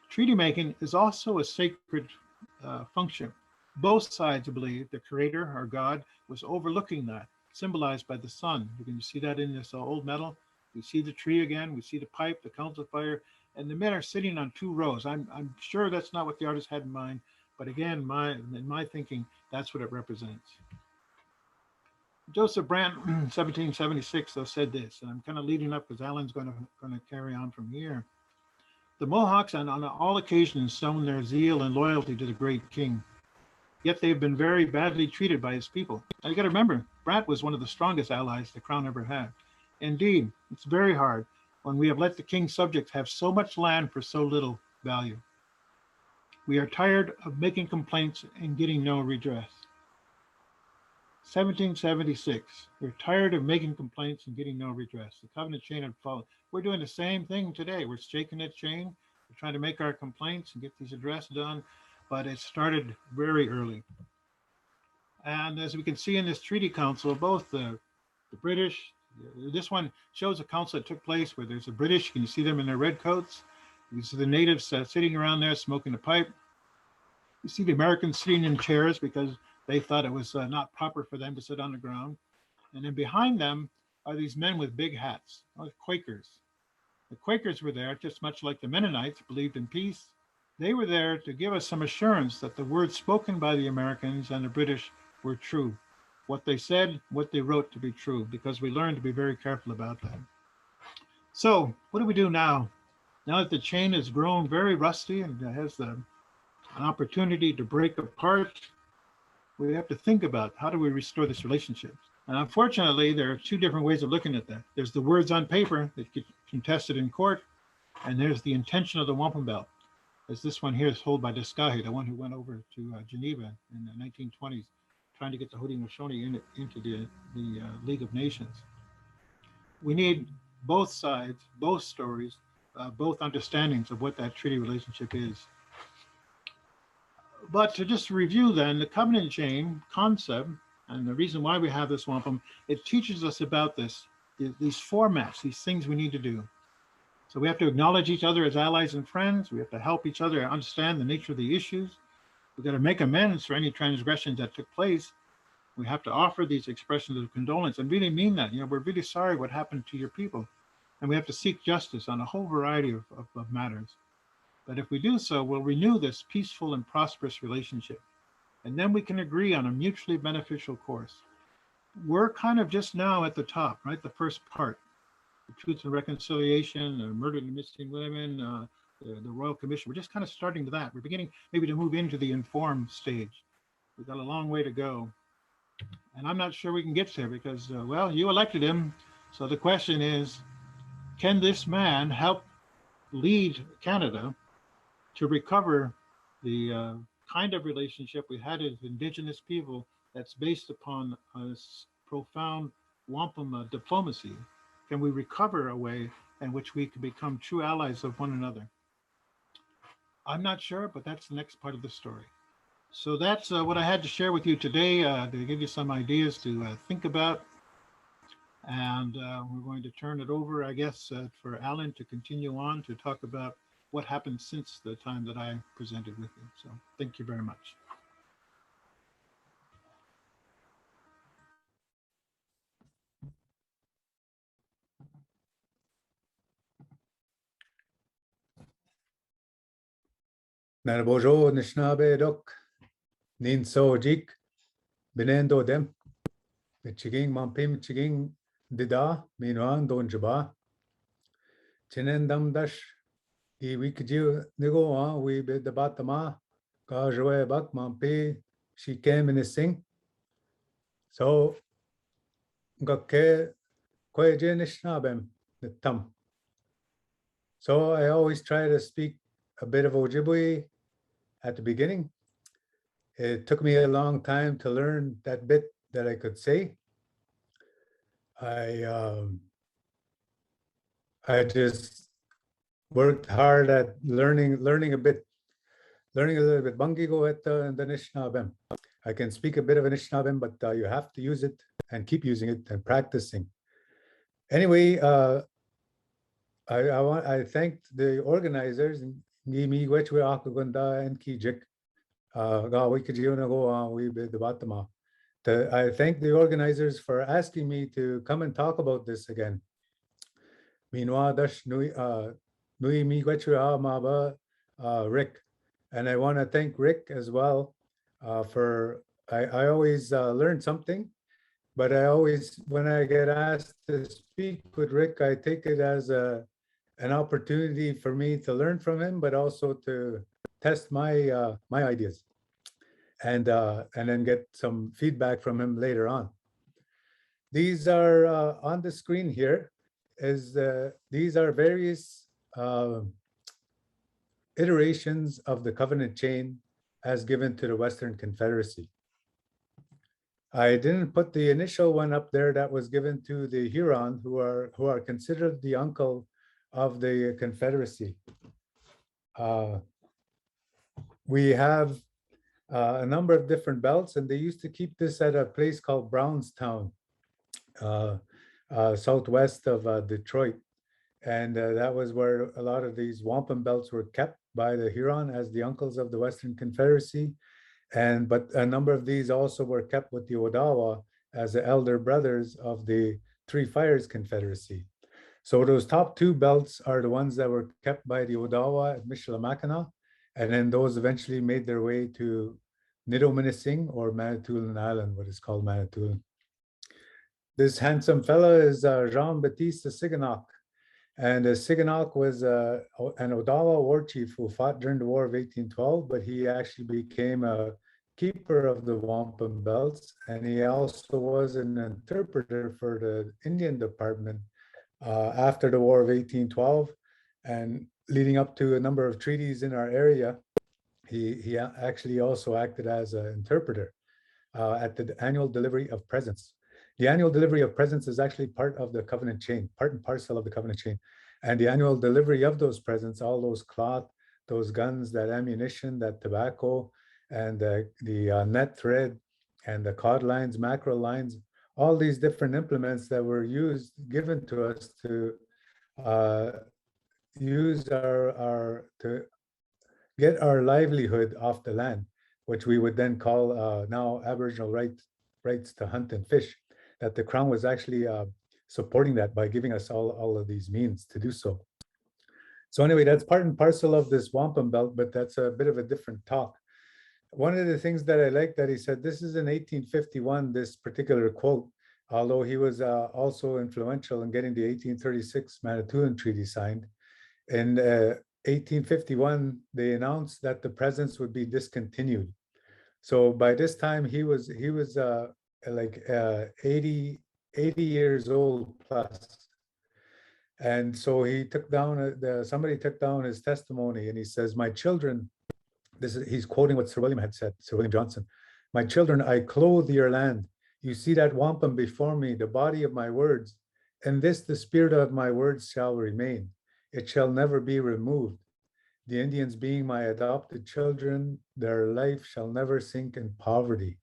Treaty making is also a sacred function. Both sides believe the Creator, our God, was overlooking that, symbolized by the sun. You can see that in this old metal. We see the tree again, we see the pipe, the council fire, and the men are sitting on two rows. I'm sure that's not what the artist had in mind, but again, in my thinking, that's what it represents. Joseph Brant, 1776, though, said this, and I'm kind of leading up because Alan's going to carry on from here. The Mohawks on all occasions shown their zeal and loyalty to the great king. Yet they've been very badly treated by his people. Now you got to remember, Brant was one of the strongest allies the crown ever had. Indeed, it's very hard when we have let the king's subjects have so much land for so little value. We are tired of making complaints and getting no redress. 1776, we're tired of making complaints and getting no redress. The covenant chain had fallen. We're doing the same thing today. We're shaking that chain. We're trying to make our complaints and get these address done, but it started very early. And as we can see in this treaty council, both the British, this one shows a council that took place where there's the British, can you see them in their red coats? You see the natives sitting around there smoking a pipe. You see the Americans sitting in chairs because they thought it was not proper for them to sit on the ground. And then behind them are these men with big hats, Quakers. The Quakers were there, just much like the Mennonites believed in peace. They were there to give us some assurance that the words spoken by the Americans and the British were true. What they said, what they wrote to be true, because we learned to be very careful about that. So what do we do now? Now that the chain has grown very rusty and has an opportunity to break apart, we have to think about how do we restore this relationship. And unfortunately, there are two different ways of looking at that. There's the words on paper that get contested in court, and there's the intention of the wampum belt. As this one here is held by Descahe, the one who went over to Geneva in the 1920s, trying to get the Haudenosaunee into the League of Nations. We need both sides, both stories, both understandings of what that treaty relationship is. But to just review then, the covenant chain concept, and the reason why we have this wampum, it teaches us about this, these formats, these things we need to do. So we have to acknowledge each other as allies and friends. We have to help each other understand the nature of the issues. We've got to make amends for any transgressions that took place. We have to offer these expressions of condolence and really mean that. You know, we're really sorry what happened to your people. And we have to seek justice on a whole variety of matters. But if we do so, we'll renew this peaceful and prosperous relationship. And then we can agree on a mutually beneficial course. We're kind of just now at the top, right? The first part, the Truth and Reconciliation, the murdered and missing women, the Royal Commission. We're just kind of starting to that. We're beginning maybe to move into the informed stage. We've got a long way to go. And I'm not sure we can get there because, well, you elected him. So the question is, can this man help lead Canada to recover the kind of relationship we had with Indigenous people that's based upon a profound wampum diplomacy? Can we recover a way in which we can become true allies of one another? I'm not sure, but that's the next part of the story. So that's what I had to share with you today to give you some ideas to think about. And we're going to turn it over, I guess, for Alan to continue on to talk about what happened since the time that I presented with you. So thank you very much. Nanabojo Nishnabe Dok Nin Ojig Benendo Dem Michiging Mampim Chiging Dida Minuan Don Jaba Chinendam Dash I Wikiju Nigoa we be the Batama Gajoe Bak Mampi she came in a sing. So Gake Quajinishnabem the Tam. So I always try to speak a bit of Ojibwe at the beginning. It took me a long time to learn that bit that I could say. I just worked hard at learning a little bit. Bangigo et and the Nishnabem. I can speak a bit of Anishinabem, but you have to use it and keep using it and practicing. Anyway, I thanked the organizers. I thank the organizers for asking me to come and talk about this again. Rick, and I want to thank Rick as well for, I always learn something, but I always, when I get asked to speak with Rick, I take it as an opportunity for me to learn from him, but also to test my my ideas, and then get some feedback from him later on. These are on the screen here. These are various iterations of the covenant chain as given to the Western Confederacy. I didn't put the initial one up there that was given to the Huron, who are considered the uncle of the Confederacy. We have a number of different belts, and they used to keep this at a place called Brownstown, southwest of Detroit. And that was where a lot of these wampum belts were kept by the Huron as the uncles of the Western Confederacy. But a number of these also were kept with the Odawa as the elder brothers of the Three Fires Confederacy. So those top two belts are the ones that were kept by the Odawa at Michilimackinac, and then those eventually made their way to Nidau-Minising, or Manitoulin Island, what is called Manitoulin. This handsome fella is Jean-Baptiste Siganac. And Siganac was an Odawa war chief who fought during the War of 1812, but he actually became a keeper of the wampum belts, and he also was an interpreter for the Indian Department after the War of 1812, and leading up to a number of treaties in our area. He actually also acted as an interpreter at the annual delivery of presents. The annual delivery of presents is actually part of the covenant chain, part and parcel of the covenant chain. And the annual delivery of those presents, all those cloth, those guns, that ammunition, that tobacco, and the net thread, and the cod lines, mackerel lines, all these different implements that were given to us to use to get our livelihood off the land, which we would then call now Aboriginal rights to hunt and fish, that the Crown was actually supporting that by giving us all of these means to do so. So anyway, that's part and parcel of this wampum belt, but that's a bit of a different talk. One of the things that I like that he said, this is in 1851, this particular quote, although he was also influential in getting the 1836 Manitoulin Treaty signed. In 1851, they announced that the presents would be discontinued. So by this time, he was like 80 years old plus. And so he took down, somebody took down his testimony, and he says, "My children," he's quoting what Sir William had said, Sir William Johnson, "My children, I clothe your land. You see that wampum before me, the body of my words. And this, the spirit of my words shall remain. It shall never be removed. The Indians being my adopted children, their life shall never sink in poverty."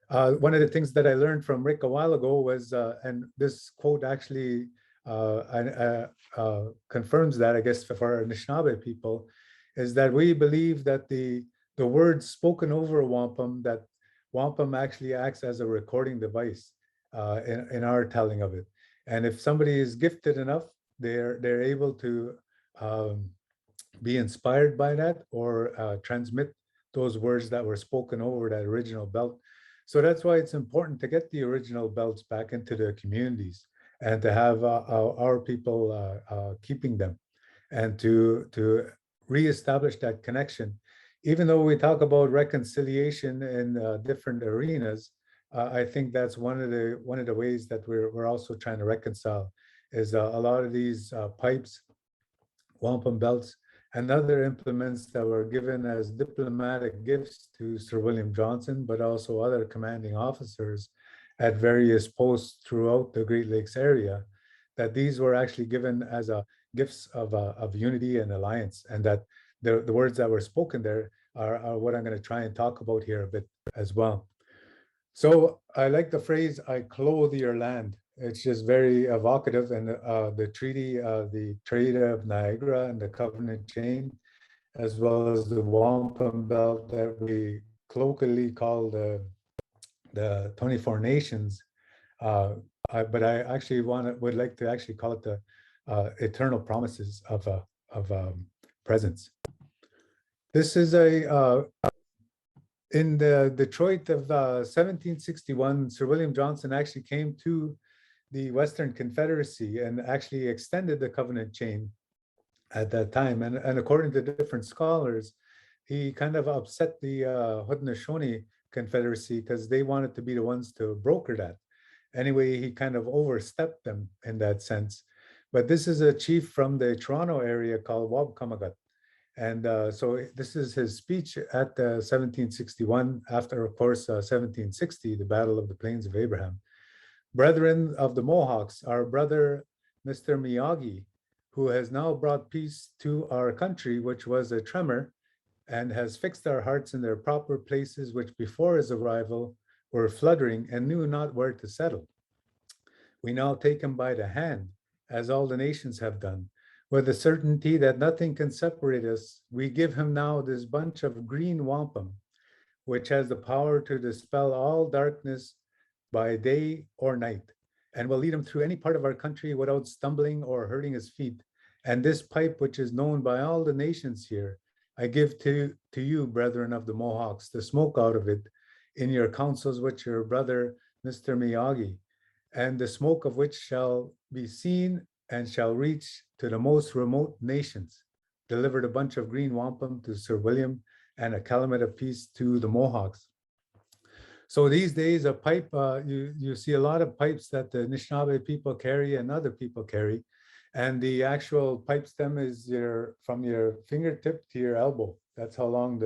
One of the things that I learned from Rick a while ago was, and this quote actually confirms that, I guess, for our Anishinaabe people, is that we believe that the words spoken over wampum, that wampum actually acts as a recording device in our telling of it. And if somebody is gifted enough, they're able to be inspired by that, or transmit those words that were spoken over that original belt. So that's why it's important to get the original belts back into the communities, and to have our people keeping them, and to reestablish that connection. Even though we talk about reconciliation in different arenas, I think that's one of the ways that we're also trying to reconcile, is a lot of these pipes, wampum belts, and other implements that were given as diplomatic gifts to Sir William Johnson, but also other commanding officers at various posts throughout the Great Lakes area, that these were actually given as gifts of unity and alliance, and that the words that were spoken there are what I'm going to try and talk about here a bit as well. So I like the phrase, "I clothe your land." It's just very evocative, and the Treaty of Niagara and the Covenant Chain, as well as the wampum belt that we colloquially call the 24 Nations, but I actually would like to actually call it the eternal promises of presence. This is in the Detroit of 1761, Sir William Johnson actually came to the Western Confederacy and actually extended the covenant chain at that time. And according to different scholars, he kind of upset the Haudenosaunee Confederacy because they wanted to be the ones to broker that. Anyway, he kind of overstepped them in that sense. But this is a chief from the Toronto area called Wampum. And so this is his speech at 1761, after, of course, 1760, the Battle of the Plains of Abraham. Brethren of the Mohawks, our brother, Mr. Miyagi, who has now brought peace to our country, which was a tremor, and has fixed our hearts in their proper places, which before his arrival were fluttering and knew not where to settle. We now take him by the hand, as all the nations have done. With the certainty that nothing can separate us, we give him now this bunch of green wampum, which has the power to dispel all darkness by day or night, and will lead him through any part of our country without stumbling or hurting his feet. And this pipe, which is known by all the nations here, I give to you, brethren of the Mohawks, to smoke out of it in your councils with your brother, Mr. Miyagi, and the smoke of which shall be seen and shall reach to the most remote nations. Delivered a bunch of green wampum to Sir William and a calumet of peace to the Mohawks. So these days, a pipe, you see a lot of pipes that the Anishinaabe people carry and other people carry. And the actual pipe stem is from your fingertip to your elbow. That's how long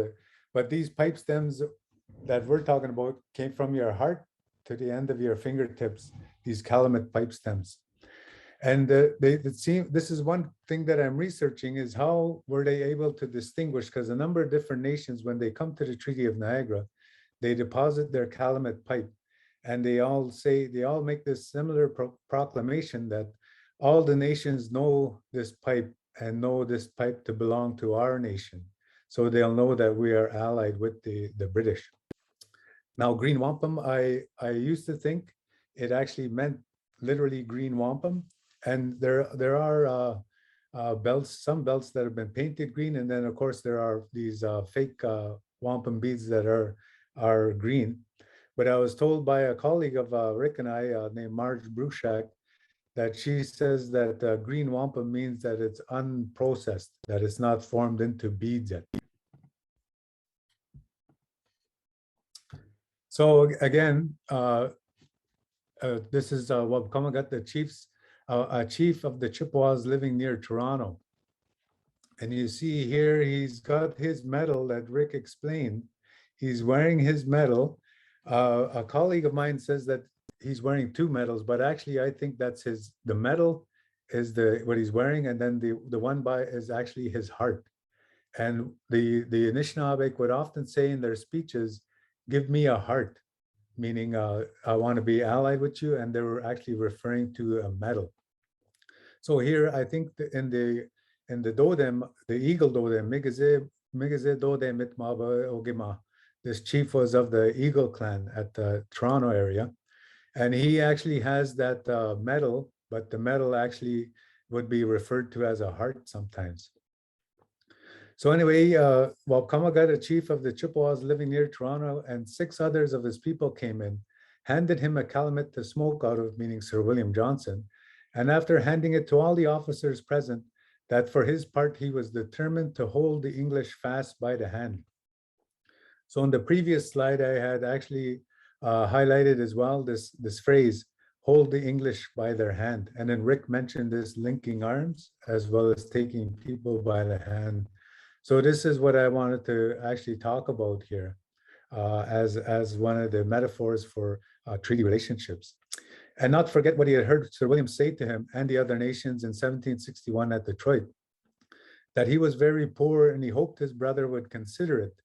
but these pipe stems that we're talking about came from your heart to the end of your fingertips, these calumet pipe stems. And this is one thing that I'm researching, is how were they able to distinguish, because a number of different nations, when they come to the Treaty of Niagara, they deposit their calumet pipe, and they all make this similar proclamation that all the nations know this pipe and know this pipe to belong to our nation. So they'll know that we are allied with the British. Now, green wampum, I used to think it actually meant literally green wampum. And there are some belts that have been painted green. And then, of course, there are these fake wampum beads that are green. But I was told by a colleague of Rick and I named Marge Bruchak that she says that green wampum means that it's unprocessed, that it's not formed into beads yet. So again, this is Wampum, the chiefs, a chief of the Chippewas living near Toronto. And you see here, he's got his medal that Rick explained. He's wearing his medal. A colleague of mine says that he's wearing two medals, but actually I think that's the medal is what he's wearing, and then the one by is actually his heart. And the Anishinaabe would often say in their speeches, "Give me a heart," meaning I want to be allied with you, and they were actually referring to a medal. So here, I think in the Dodem, the eagle Dodem, Migaze Dodem Mitmaba Ogima, this chief was of the Eagle clan at the Toronto area. And he actually has that medal, but the medal actually would be referred to as a heart sometimes. So anyway, Wampum, a chief of the Chippewas living near Toronto, and 6 others of his people came in, handed him a calumet to smoke out of, meaning Sir William Johnson. And after handing it to all the officers present, that for his part, he was determined to hold the English fast by the hand. So in the previous slide, I had actually highlighted as well this phrase, hold the English by their hand. And then Rick mentioned this linking arms as well as taking people by the hand. So this is what I wanted to actually talk about here as one of the metaphors for treaty relationships. And not forget what he had heard Sir William say to him and the other nations in 1761 at Detroit, that he was very poor and he hoped his brother would consider it,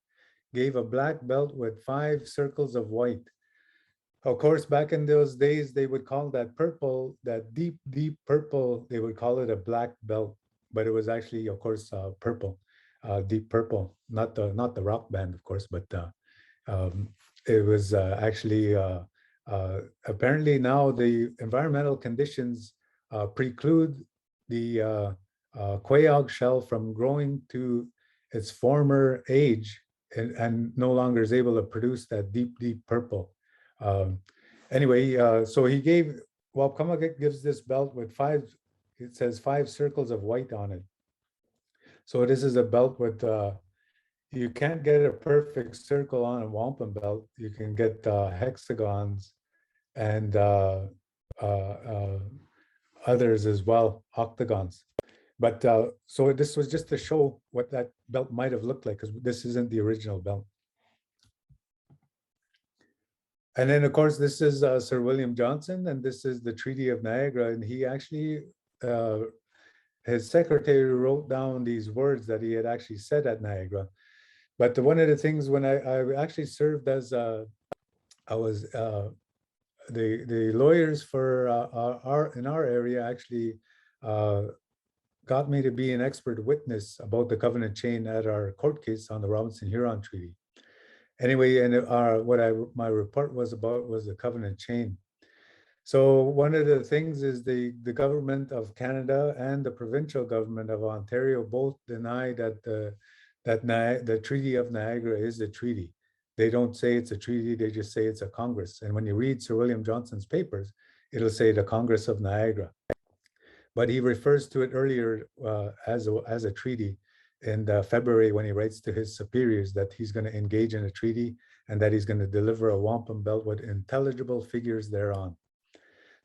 gave a black belt with 5 circles of white. Of course, back in those days, they would call that purple, that deep, deep purple, they would call it a black belt, but it was actually, of course, purple, deep purple, not the rock band, of course, but it was actually, apparently now the environmental conditions preclude the quaog shell from growing to its former age and no longer is able to produce that deep, deep purple. Anyway, so he gave, Wampum gives this belt with 5, it says 5 circles of white on it. So this is a belt with, you can't get a perfect circle on a wampum belt. You can get hexagons and others as well, octagons. But so this was just to show what that belt might have looked like, because this isn't the original belt. And then, of course, this is Sir William Johnson, and this is the Treaty of Niagara. And he actually, his secretary wrote down these words that he had actually said at Niagara. But one of the things when I actually served as, I was, the lawyers for in our area actually got me to be an expert witness about the covenant chain at our court case on the Robinson-Huron Treaty. Anyway, and my report was about was the covenant chain. So one of the things is the government of Canada and the provincial government of Ontario both deny that the Treaty of Niagara is a treaty. They don't say it's a treaty, they just say it's a Congress. And when you read Sir William Johnson's papers, it'll say the Congress of Niagara. But he refers to it earlier as a treaty in February when he writes to his superiors that he's going to engage in a treaty and that he's going to deliver a wampum belt with intelligible figures thereon.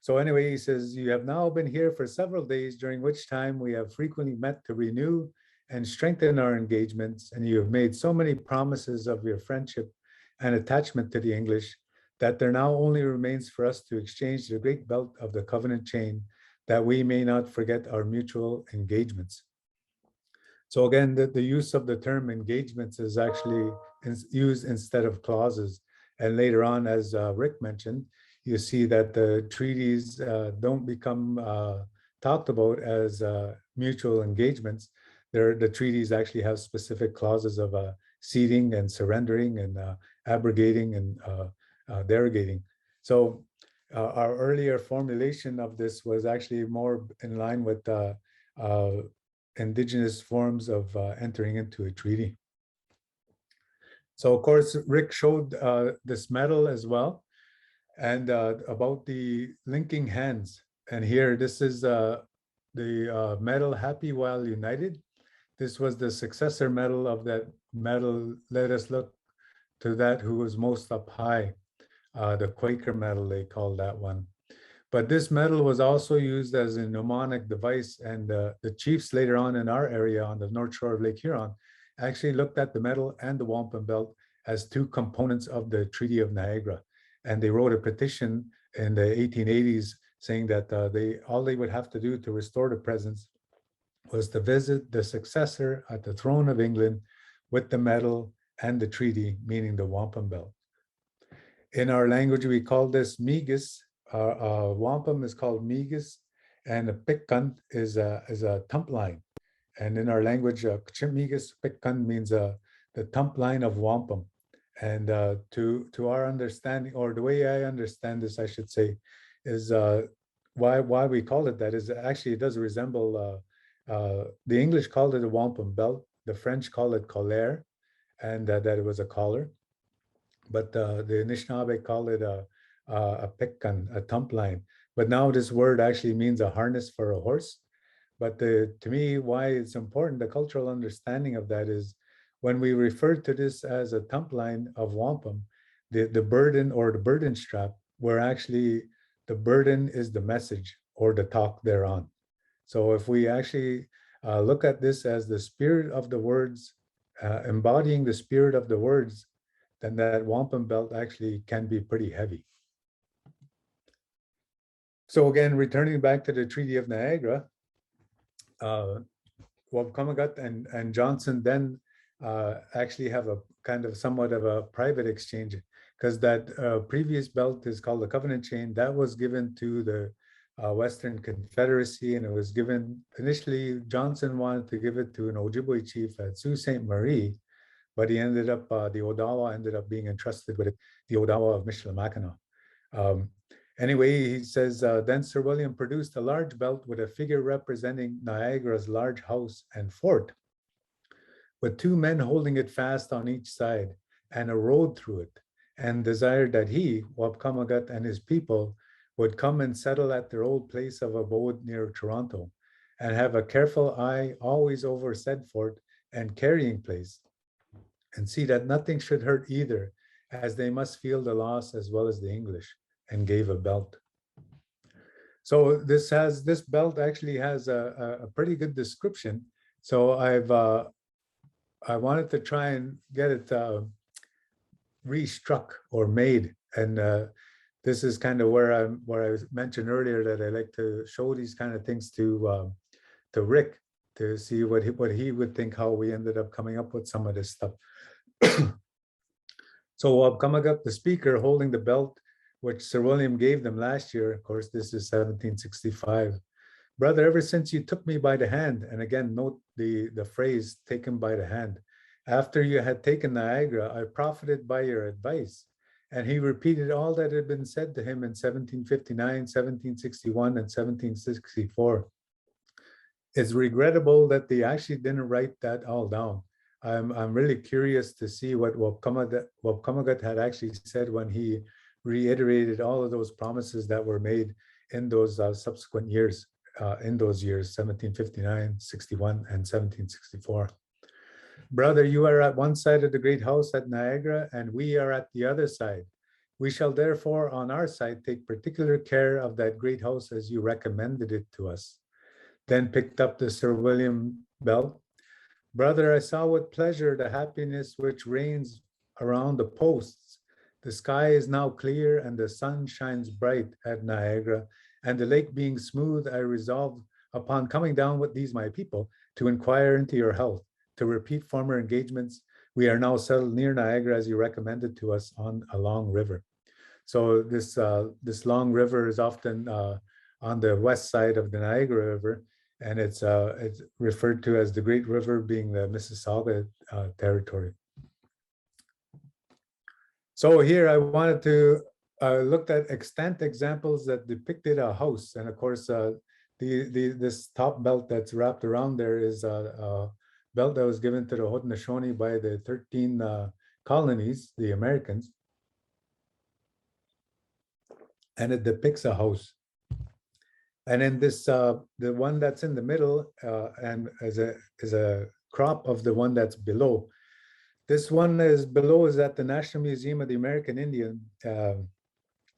So anyway, he says, you have now been here for several days, during which time we have frequently met to renew and strengthen our engagements, and you have made so many promises of your friendship and attachment to the English that there now only remains for us to exchange the great belt of the covenant chain, that we may not forget our mutual engagements. So again, the use of the term engagements is actually used instead of clauses. And later on, as Rick mentioned, you see that the treaties don't become talked about as mutual engagements. The treaties actually have specific clauses of ceding and surrendering and abrogating and derogating. So our earlier formulation of this was actually more in line with Indigenous forms of entering into a treaty. So of course, Rick showed this medal as well, and about the linking hands. And here, this is the medal Happy While United. This was the successor medal of that medal, Let Us Look to That Who Was Most Up High. The Quaker medal, they called that one. But this medal was also used as a mnemonic device, and the chiefs later on in our area on the North Shore of Lake Huron actually looked at the medal and the wampum belt as two components of the Treaty of Niagara. And they wrote a petition in the 1880s saying that all they would have to do to restore the presence was to visit the successor at the throne of England with the medal and the treaty, meaning the wampum belt. In our language, we call this migas. Wampum is called migas, and a pikkan is a tump line. And in our language, migas pikkan means the tump line of wampum. And to our understanding, or the way I understand this, I should say, is why we call it that is actually it does resemble, the English called it a wampum belt, the French call it collar, and that it was a collar. But the Anishinaabe call it a pikkan, a tump line. But now this word actually means a harness for a horse. But to me, why it's important, the cultural understanding of that is when we refer to this as a tump line of wampum, the burden or the burden strap, where actually the burden is the message or the talk thereon. So if we actually look at this as the spirit of the words, embodying the spirit of the words, then that wampum belt actually can be pretty heavy. So again, returning back to the Treaty of Niagara, Wampum and Johnson then actually have a kind of somewhat of a private exchange, because that previous belt is called the Covenant Chain. That was given to the Western Confederacy, and it was given, initially Johnson wanted to give it to an Ojibwe chief at Sault Ste. Marie, but he ended up, the Odawa ended up being entrusted with it, the Odawa of Michilimackinac. Anyway, he says, then Sir William produced a large belt with a figure representing Niagara's large house and fort, with two men holding it fast on each side and a road through it, and desired that he, Wampum and his people, would come and settle at their old place of abode near Toronto. and have a careful eye always over said fort and carrying place, and see that nothing should hurt either, as they must feel the loss as well as the English, and gave a belt. So this belt actually has a pretty good description. So I wanted to try and get it restruck or made, and this is kind of where I mentioned earlier that I like to show these kind of things to Rick to see what he would think, how we ended up coming up with some of this stuff. So coming up, the speaker holding the belt, which Sir William gave them last year. Of course, this is 1765. Brother, ever since you took me by the hand, and again, note the phrase taken by the hand, after you had taken Niagara, I profited by your advice. And he repeated all that had been said to him in 1759, 1761, and 1764. It's regrettable that they actually didn't write that all down. I'm really curious to see what Wapkamagat had actually said when he reiterated all of those promises that were made in those subsequent years, in those years, 1759, 61, and 1764. Brother, you are at one side of the great house at Niagara, and we are at the other side. We shall therefore on our side take particular care of that great house as you recommended it to us. Then picked up the Sir William belt. Brother, I saw with pleasure the happiness which reigns around the posts. The sky is now clear and the sun shines bright at Niagara, and the lake being smooth, I resolved upon coming down with these my people to inquire into your health, to repeat former engagements. We are now settled near Niagara as you recommended to us on a long river. So this long river is often on the west side of the Niagara River, and it's referred to as the Great River, being the Mississauga territory. So here I wanted to look at extant examples that depicted a house, and of course this top belt that's wrapped around there is a belt that was given to the Haudenosaunee by the 13 colonies, the Americans, and it depicts a house. And then this, the one that's in the middle, and is a crop of the one that's below. This one is below is at the National Museum of the American Indian,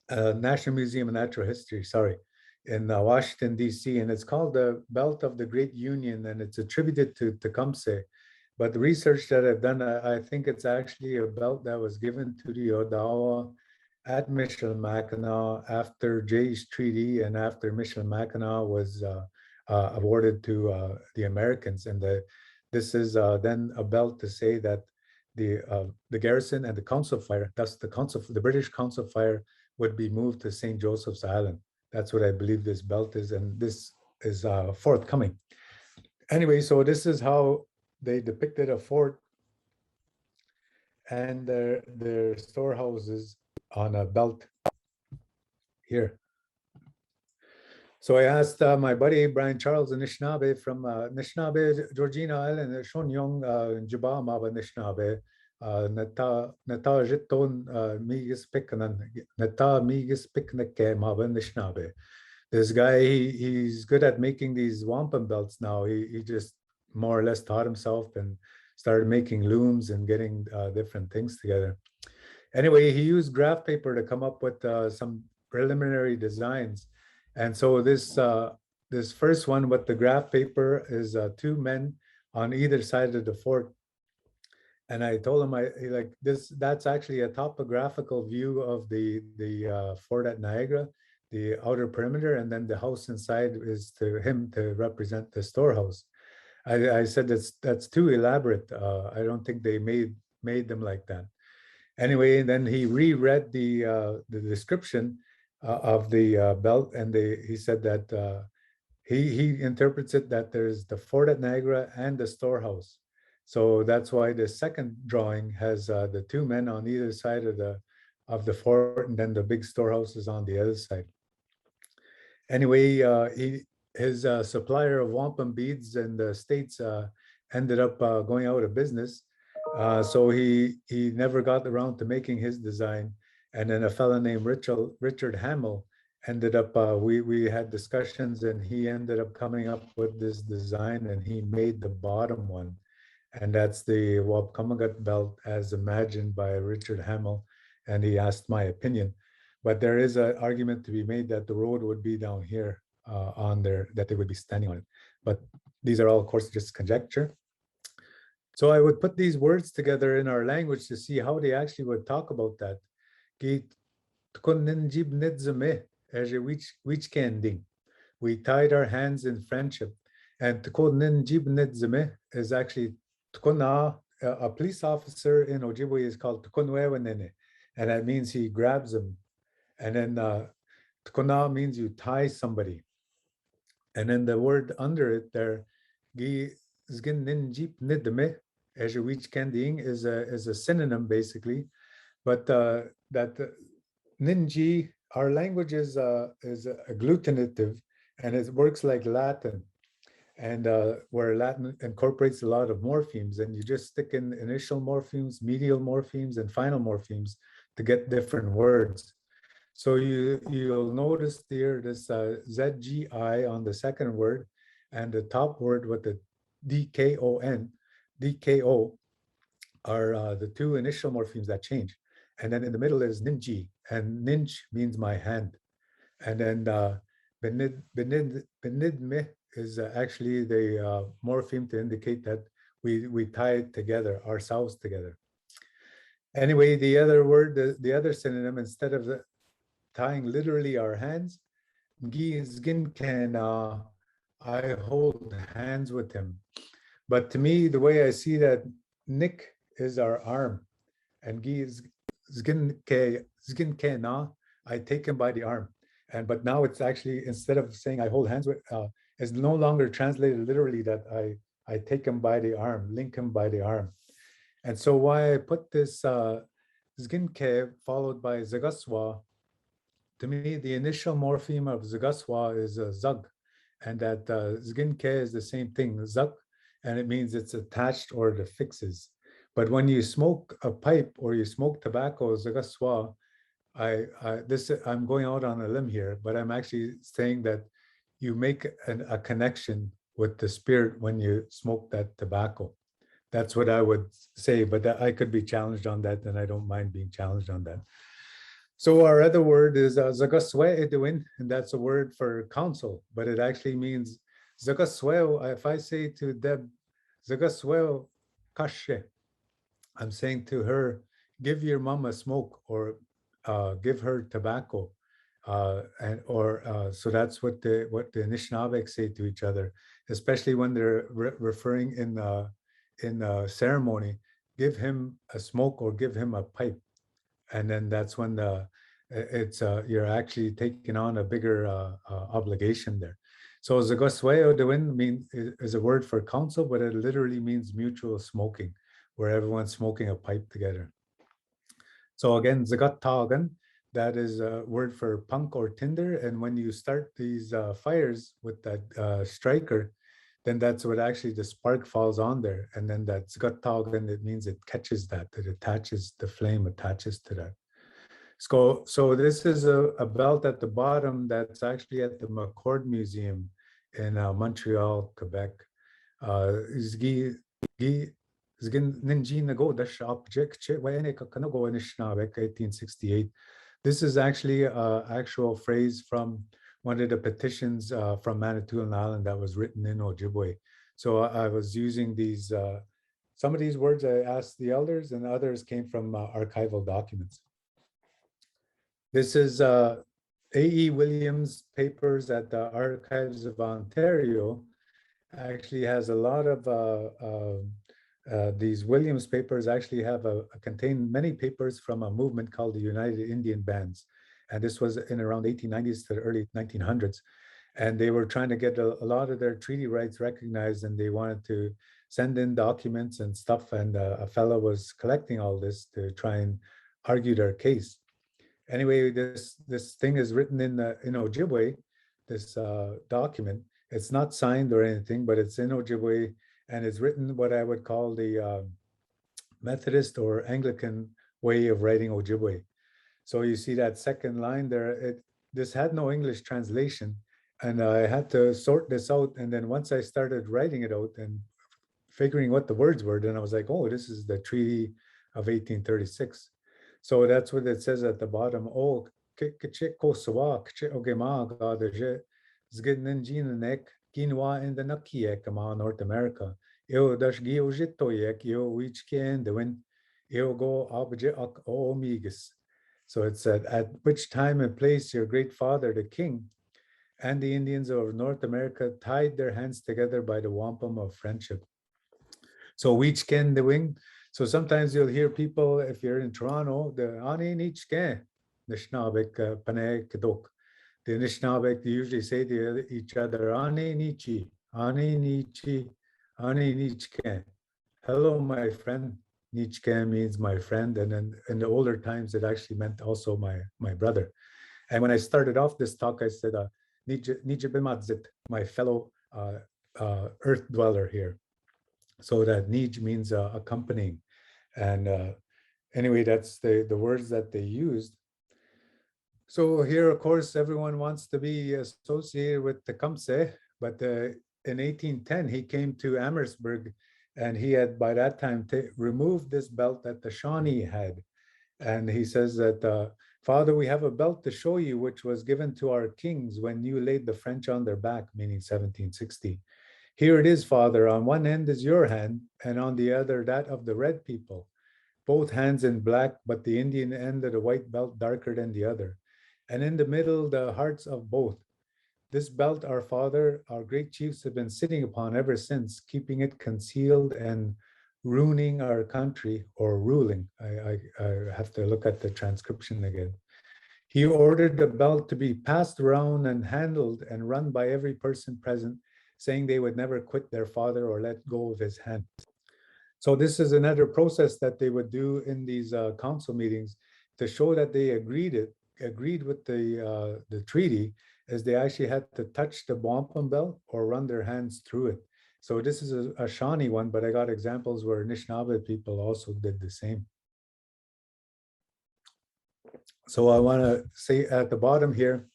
National Museum of Natural History, sorry, in Washington, D.C. And it's called the Belt of the Great Union, and it's attributed to Tecumseh. But the research that I've done, I think it's actually a belt that was given to the Odawa at Michilimackinac after Jay's Treaty, and after Michilimackinac was awarded to the Americans. And this is then a belt to say that the garrison and the council fire, thus the British council fire, would be moved to St. Joseph's Island. That's what I believe this belt is, and this is forthcoming. Anyway, so this is how they depicted a fort and their storehouses on a belt here. So I asked my buddy Brian Charles Anishinaabe from Anishinaabe, Georgina Island, Shonyong, Jaba Maba Anishinaabe, Nata Jiton Migis Pikanan, Nata Migis Picnic Maba Anishinaabe. This guy, he's good at making these wampum belts now. He just more or less taught himself and started making looms and getting different things together. Anyway, he used graph paper to come up with some preliminary designs. And so this first one with the graph paper is two men on either side of the fort. And I told him, that's actually a topographical view of the fort at Niagara, the outer perimeter, and then the house inside is to him to represent the storehouse. I said that's too elaborate. I don't think they made them like that. Anyway, then he reread the description of the belt, and he said that he interprets it that there's the fort at Niagara and the storehouse. So that's why the second drawing has the two men on either side of the fort, and then the big storehouse is on the other side. Anyway, his supplier of wampum beads in the States ended up going out of business. So he never got around to making his design. And then a fellow named Richard Hamill ended up, we had discussions, and he ended up coming up with this design, and he made the bottom one. And that's the Wampum belt as imagined by Richard Hamill. And he asked my opinion. But there is an argument to be made that the road would be down here on there, that they would be standing on it. But these are all, of course, just conjecture. So I would put these words together in our language to see how they actually would talk about that. We tied our hands in friendship. And is actually a police officer in Ojibwe is called Tukunwewenene, and that means he grabs him. And then Tukuna means you tie somebody. And then the word under it there, is a synonym basically, but that ninji, our language is agglutinative, and it works like Latin, and where Latin incorporates a lot of morphemes, and you just stick in initial morphemes, medial morphemes, and final morphemes to get different words. So you'll notice here this ZGI on the second word, and the top word with the DKO are the two initial morphemes that change. And then in the middle is ninji, and ninj means my hand. And then benidme is actually the morpheme to indicate that we tie it together, ourselves together. Anyway, the other word, the other synonym, instead of tying literally our hands, I hold hands with him. But to me, the way I see that, Nick is our arm, and I take him by the arm. But now it's actually, instead of saying I hold hands with, it's no longer translated literally that I take him by the arm, link him by the arm. And so why I put this Zginke followed by Zagaswa, to me, the initial morpheme of Zagaswa is Zug, and that Zginke is the same thing, Zug, and it means it's attached or it fixes. But when you smoke a pipe or you smoke tobacco, Zagaswa, I'm going out on a limb here, but I'm actually saying that you make a connection with the spirit when you smoke that tobacco. That's what I would say, but I could be challenged on that, and I don't mind being challenged on that. So our other word is Zagaswe Edwin, and that's a word for counsel, but it actually means Zagasweo. If I say to Deb, Zagasweo Kashe, I'm saying to her, give your mom a smoke, or give her tobacco, so that's what the Anishinaabe say to each other, especially when they're referring in ceremony. Give him a smoke or give him a pipe, and then that's when you're actually taking on a bigger obligation there. So Zagosweo Dewin is a word for counsel, but it literally means mutual smoking, where everyone's smoking a pipe together. So again, Zagat Tagan, that is a word for punk or tinder. And when you start these fires with that striker, then that's what actually the spark falls on there. And then that Zagat Tagan, it means it catches that, it attaches, the flame attaches to that. So this is a belt at the bottom that's actually at the McCord Museum in Montreal, Quebec. (1868). This is actually an actual phrase from one of the petitions from Manitoulin Island that was written in Ojibwe. So I was using these, some of these words I asked the elders, and others came from archival documents. This is A.E. Williams' papers at the Archives of Ontario. Actually has a lot of these Williams papers actually have contain many papers from a movement called the United Indian Bands. And this was in around 1890s to the early 1900s. And they were trying to get a lot of their treaty rights recognized, and they wanted to send in documents and stuff. And a fellow was collecting all this to try and argue their case. Anyway, this thing is written in Ojibwe, this document. It's not signed or anything, but it's in Ojibwe, and it's written what I would call the Methodist or Anglican way of writing Ojibwe. So you see that second line there, this had no English translation, and I had to sort this out. And then once I started writing it out and figuring what the words were, then I was like, oh, this is the Treaty of 1836. So that's what it says at the bottom. Oh, Quinoa in the Nakiek North America. Eu das Giojitoyek, eu which can the win, eu go obje ok o omegas. So it said, at which time and place your great father, the king, and the Indians of North America tied their hands together by the wampum of friendship. So which can the wing. So sometimes you'll hear people, if you're in Toronto, the Ani Nichke, the Schnabek Pane Kedok. The Anishinaabe, they usually say to each other, Ane Nichi, Ane Nichi, Ane Nichke. Hello, my friend. Nichke means my friend. And then in the older times, it actually meant also my brother. And when I started off this talk, I said, Nijibimadzit, my fellow earth dweller here. So that Nij means accompanying. And anyway, that's the words that they used. So here, of course, everyone wants to be associated with Tecumseh, but in 1810, he came to Amherstburg, and he had by that time removed this belt that the Shawnee had. And he says that, Father, we have a belt to show you, which was given to our kings when you laid the French on their back, meaning 1760. Here it is, Father, on one end is your hand, and on the other that of the red people. Both hands in black, but the Indian end of the white belt darker than the other. And in the middle, the hearts of both. This belt, our father, our great chiefs have been sitting upon ever since, keeping it concealed and ruining our country, or ruling. I have to look at the transcription again. He ordered the belt to be passed around and handled and run by every person present, saying they would never quit their father or let go of his hand. So this is another process that they would do in these council meetings to show that they agreed with the treaty, as they actually had to touch the wampum belt or run their hands through it. So this is a Shawnee one, but I got examples where Anishinaabe people also did the same. So I want to say at the bottom here,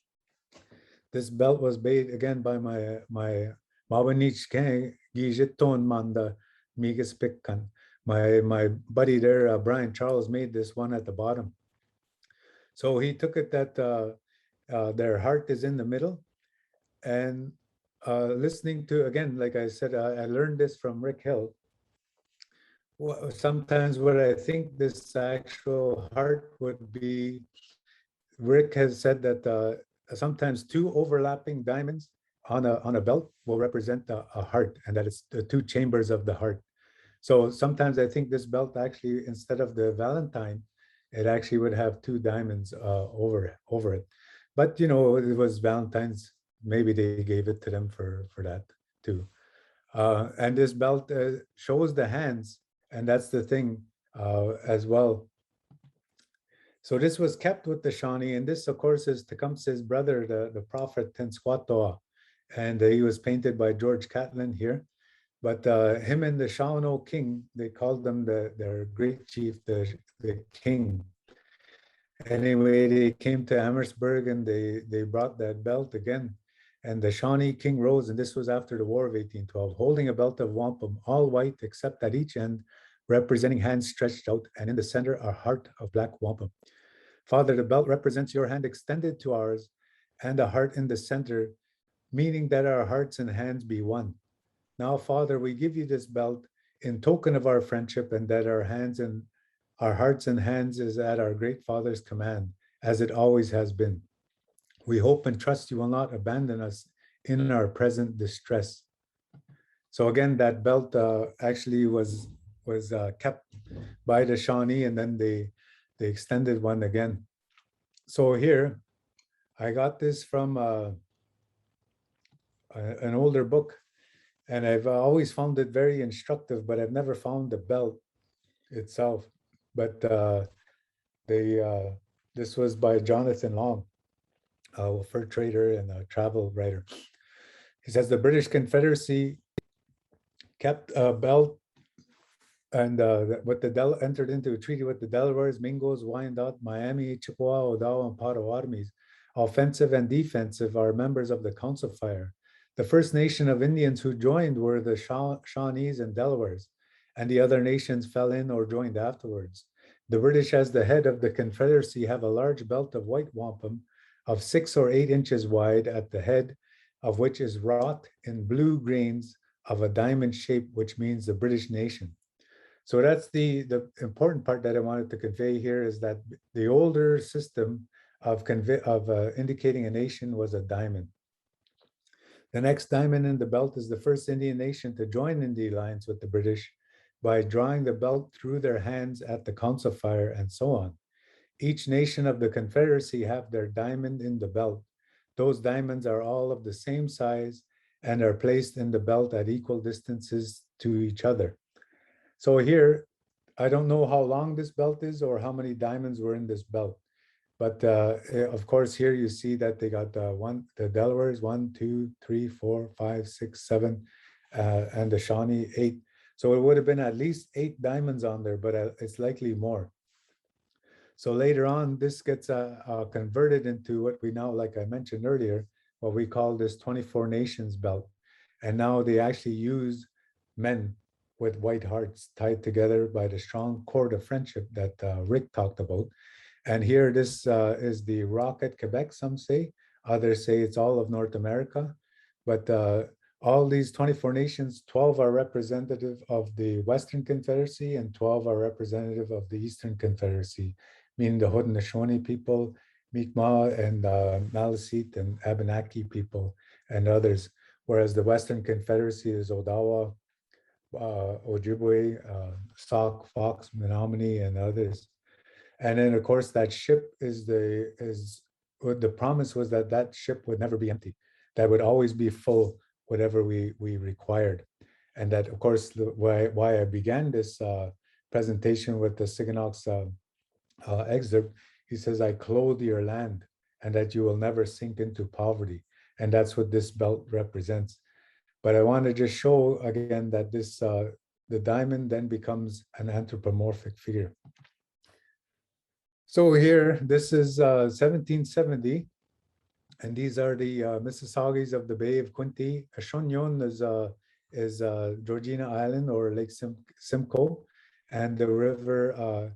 this belt was made again by my Mawanich Kang Gijiton Manda Migas Pikkan. My buddy there, Brian Charles, made this one at the bottom. So he took it that their heart is in the middle, and listening to, again, like I said, I learned this from Rick Hill. Sometimes what I think this actual heart would be, Rick has said that sometimes two overlapping diamonds on a belt will represent a heart, and that it's the two chambers of the heart. So sometimes I think this belt actually, instead of the Valentine, it actually would have two diamonds over it. But you know, it was Valentine's. Maybe they gave it to them for that too. And this belt shows the hands, and that's the thing as well. So this was kept with the Shawnee, and this, of course, is Tecumseh's brother, the prophet Tenskwatoa, and he was painted by George Catlin here. But him and the Shawano king, they called them their great chief, the king. Anyway, they came to Amherstburg and they brought that belt again. And the Shawnee king rose, and this was after the War of 1812, holding a belt of wampum, all white except at each end, representing hands stretched out, and in the center a heart of black wampum. Father, the belt represents your hand extended to ours, and a heart in the center, meaning that our hearts and hands be one. Now, Father, we give you this belt in token of our friendship, and that our hearts and hands is at our great Father's command, as it always has been. We hope and trust you will not abandon us in our present distress. So again, that belt actually was kept by the Shawnee, and then they extended one again. So here, I got this from an older book. And I've always found it very instructive, but I've never found the belt itself. But this was by Jonathan Long, a fur trader and a travel writer. He says the British Confederacy kept a belt, and entered into a treaty with the Delawares, Mingos, Wyandot, Miami, Chippewa, Odawa, and Potawatomis offensive and defensive, are members of the Council Fire. The First Nation of Indians who joined were the Shawnees and Delawares, and the other nations fell in or joined afterwards. The British, as the head of the Confederacy, have a large belt of white wampum of 6 or 8 inches wide at the head, of which is wrought in blue grains of a diamond shape, which means the British nation. So that's the important part that I wanted to convey here, is that the older system of indicating a nation was a diamond. The next diamond in the belt is the first Indian nation to join in the alliance with the British by drawing the belt through their hands at the Council Fire and so on. Each nation of the Confederacy have their diamond in the belt. Those diamonds are all of the same size and are placed in the belt at equal distances to each other. So here, I don't know how long this belt is or how many diamonds were in this belt. But of course, here you see that they got the Delawares, 1, 2, 3, 4, 5, 6, 7, and the Shawnee 8. So it would have been at least 8 diamonds on there, but it's likely more. So later on, this gets converted into what we now, like I mentioned earlier, what we call this 24 Nations belt. And now they actually use men with white hearts tied together by the strong cord of friendship that Rick talked about. And here, this is the Rock at Quebec, some say. Others say it's all of North America. But all these 24 nations, 12 are representative of the Western Confederacy and 12 are representative of the Eastern Confederacy, meaning the Haudenosaunee people, Mi'kmaq and Maliseet and Abenaki people and others. Whereas the Western Confederacy is Odawa, Ojibwe, Sauk, Fox, Menominee, and others. And then, of course, that ship the promise was that that ship would never be empty, that would always be full, whatever we required. And that, of course, why I began this presentation with the Siganok's excerpt, he says, I clothe your land and that you will never sink into poverty. And that's what this belt represents. But I want to just show again that this the diamond then becomes an anthropomorphic figure. So here, this is 1770, and these are the Mississaugis of the Bay of Quinte. Ashonyon is Georgina Island or Lake Simcoe, and the river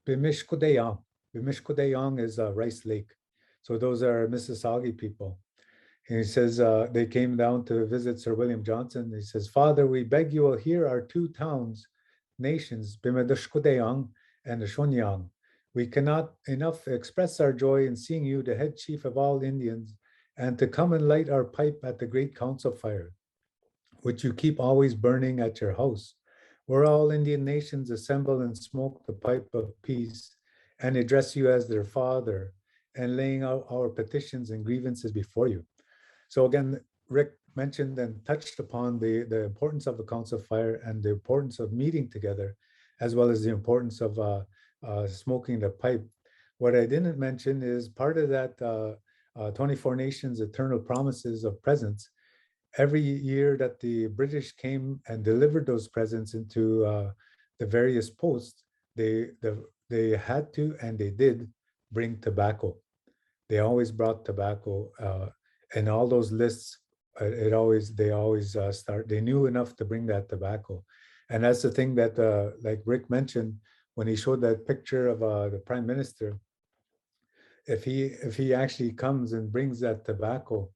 Bimishkodeyong. Bimishkodeyong is Rice Lake. So those are Mississauga people. And he says they came down to visit Sir William Johnson. He says, Father, we beg you will hear our 2 towns, nations, Bimishkodeyong and Ashonyang. We cannot enough express our joy in seeing you, the head chief of all Indians, and to come and light our pipe at the great council fire, which you keep always burning at your house, where all Indian nations assemble and smoke the pipe of peace and address you as their father and laying out our petitions and grievances before you. So again, Rick mentioned and touched upon the importance of the council fire and the importance of meeting together, as well as the importance of smoking the pipe. What I didn't mention is part of that 24 Nations Eternal Promises of Presents. Every year that the British came and delivered those presents into the various posts, they had to and they did bring tobacco. They always brought tobacco, and all those lists. They always start. They knew enough to bring that tobacco, and that's the thing that, like Rick mentioned, when he showed that picture of the Prime Minister, if he actually comes and brings that tobacco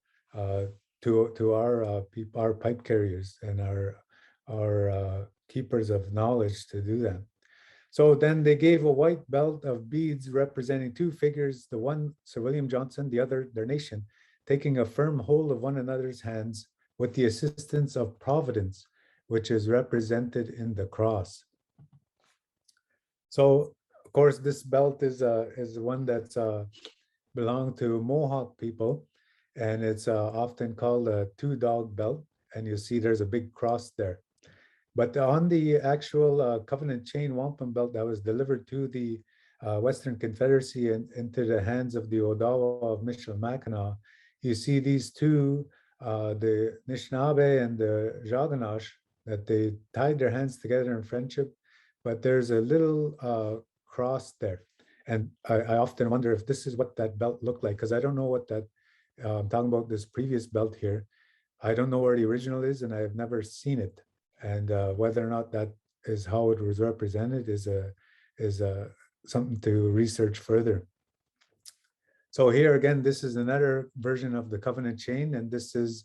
to our pipe carriers and our keepers of knowledge to do that. So then they gave a white belt of beads representing 2 figures, the one Sir William Johnson, the other their nation, taking a firm hold of one another's hands with the assistance of Providence, which is represented in the cross. So, of course, this belt is one that's belonged to Mohawk people, and it's often called a 2-dog belt, and you see there's a big cross there. But on the actual covenant chain wampum belt that was delivered to the Western Confederacy and into the hands of the Odawa of Michilimackinac, you see these 2, the Anishinaabe and the Jaganash, that they tied their hands together in friendship, but there's a little cross there. And I often wonder if this is what that belt looked like, because I don't know what that, I'm talking about this previous belt here. I don't know where the original is, and I have never seen it. And whether or not that is how it was represented is something to research further. So here again, this is another version of the covenant chain, and this is,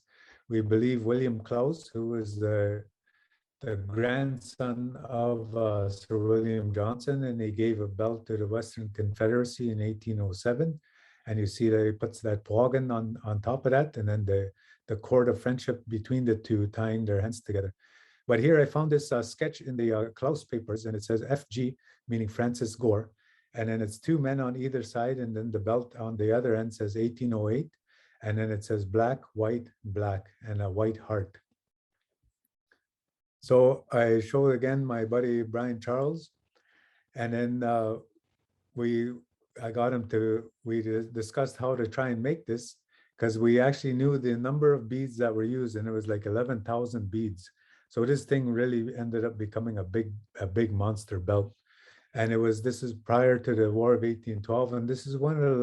we believe, William Clowes, who was the grandson of Sir William Johnson, and he gave a belt to the Western Confederacy in 1807. And you see that he puts that pwagan on top of that, and then the cord of friendship between the two, tying their hands together. But here I found this sketch in the Clowes papers, and it says FG, meaning Francis Gore. And then it's two men on either side, and then the belt on the other end says 1808. And then it says black, white, black, and a white heart. So I showed again my buddy Brian Charles, and then I got him to, we discussed how to try and make this, because we actually knew the number of beads that were used, and it was like 11,000 beads. So this thing really ended up becoming a big monster belt. And this is prior to the War of 1812, and this is one of the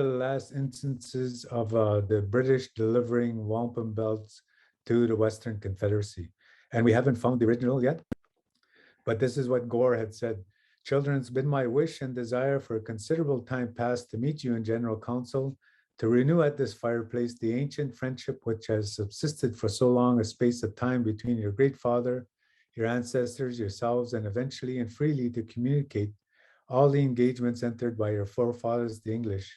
last instances of the British delivering wampum belts to the Western Confederacy. And we haven't found the original yet, but this is what Gore had said. Children, it's been my wish and desire for a considerable time past to meet you in General Council, to renew at this fireplace the ancient friendship which has subsisted for so long a space of time between your great father, your ancestors, yourselves, and eventually and freely to communicate all the engagements entered by your forefathers, the English.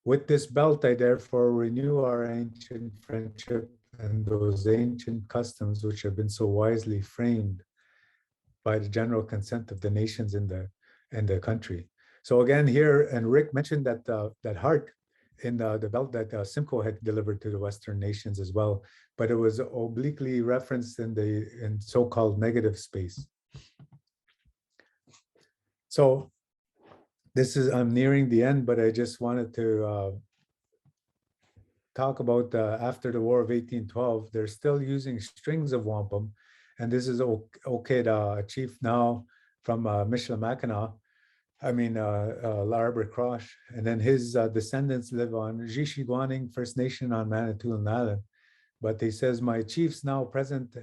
With this belt, I therefore renew our ancient friendship and those ancient customs which have been so wisely framed by the general consent of the nations in the country. So again here, and Rick mentioned that heart in the belt that Simcoe had delivered to the Western nations as well, but it was obliquely referenced in so-called negative space. So this is, I'm nearing the end, but I just wanted to talk about after the War of 1812, they're still using strings of wampum. And this is Oked, a chief now from Michilimackinac, Larber Crosh, and then his descendants live on Jishiguaning First Nation on Manitoulin Island. But he says, my chiefs now present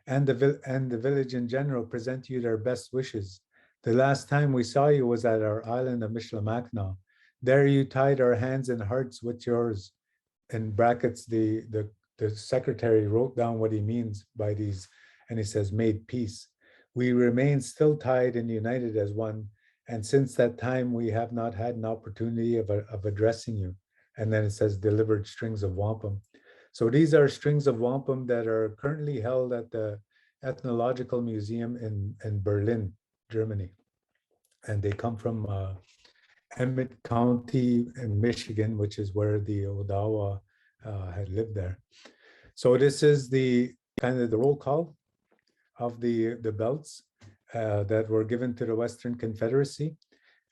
and the village in general present you their best wishes. The last time we saw you was at our island of Michilimackinac. There you tied our hands and hearts with yours. In brackets, the secretary wrote down what he means by these, and he says, made peace. We remain still tied and united as one. And since that time, we have not had an opportunity of addressing you. And then it says delivered strings of wampum. So these are strings of wampum that are currently held at the Ethnological Museum in Berlin, Germany. And they come from Emmett County in Michigan, which is where the Odawa had lived there. So this is the kind of the roll call of the belts that were given to the Western Confederacy.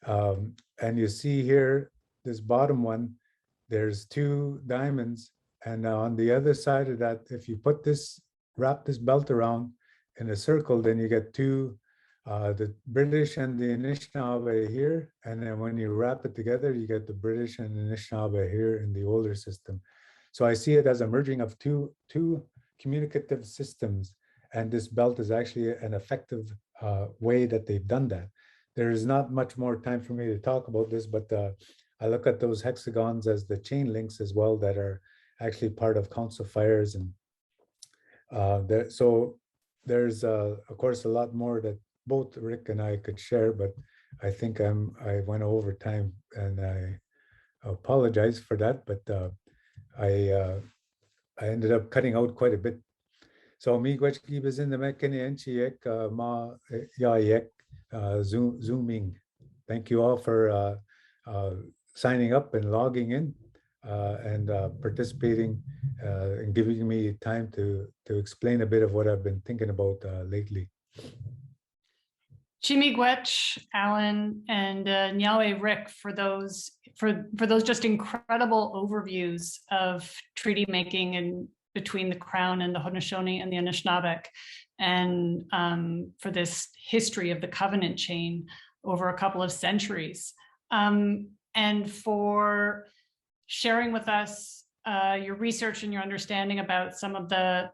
And you see here, this bottom one, there's two diamonds. And on the other side of that, if you wrap this belt around in a circle, then you get two, the British and the Anishinaabe here. And then when you wrap it together, you get the British and the Anishinaabe here in the older system. So I see it as a merging of two communicative systems. And this belt is actually an effective way that they've done that. There is not much more time for me to talk about this, but I look at those hexagons as the chain links as well that are actually part of council fires. And so there's, of course, a lot more that both Rick and I could share, but I think I went over time, and I apologize for that, but I ended up cutting out quite a bit. So miigwechki bezin the mekani enchiek ma yaek zooming. Thank you all for signing up and logging in and participating and giving me time to explain a bit of what I've been thinking about lately. Chimigwech, Alan, and Nyawe Rick for those just incredible overviews of treaty making and between the Crown and the Haudenosaunee and the Anishinaabe, and for this history of the covenant chain. over a couple of centuries, and for sharing with us your research and your understanding about some of the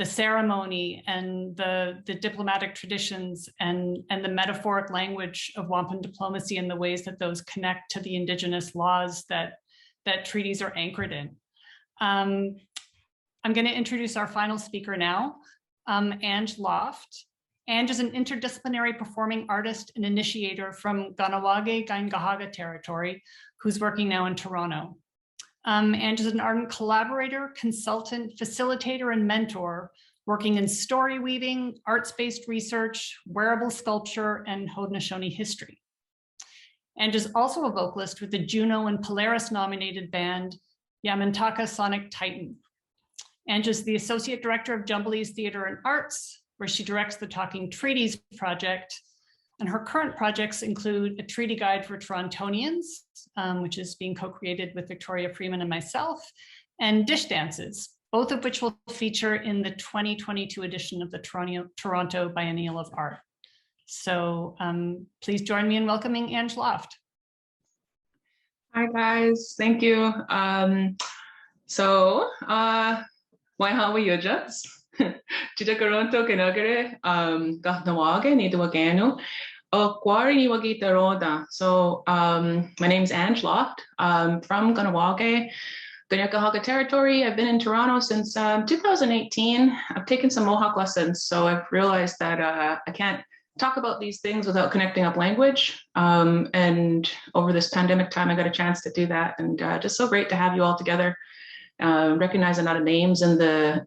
ceremony and the diplomatic traditions and the metaphoric language of wampum diplomacy and the ways that those connect to the Indigenous laws that treaties are anchored in. I'm going to introduce our final speaker now, Ange Loft. Ange is an interdisciplinary performing artist and initiator from Kainai territory, who's working now in Toronto. Ange is an ardent collaborator, consultant, facilitator, and mentor, working in story weaving, arts-based research, wearable sculpture, and Haudenosaunee history. Ange is also a vocalist with the Juno and Polaris-nominated band Yamantaka Sonic Titan. Ange is the Associate Director of Jumblee's Theatre and Arts, where she directs the Talking Treaties project. And her current projects include a treaty guide for Torontonians, which is being co-created with Victoria Freeman and myself, and Dish Dances, both of which will feature in the 2022 edition of the Toronto Biennial of Art. So please join me in welcoming Ange Loft. Hi guys, thank you. Why how are you just? Chita Toronto Niagara, Gahnawage, Niduaganu. So my name is Ange Loft. I'm from Ganawage, Ganyacahaga territory. I've been in Toronto since 2018. I've taken some Mohawk lessons, so I've realized that I can't talk about these things without connecting up language. And over this pandemic time, I got a chance to do that, and just so great to have you all together. Recognize a lot of names in the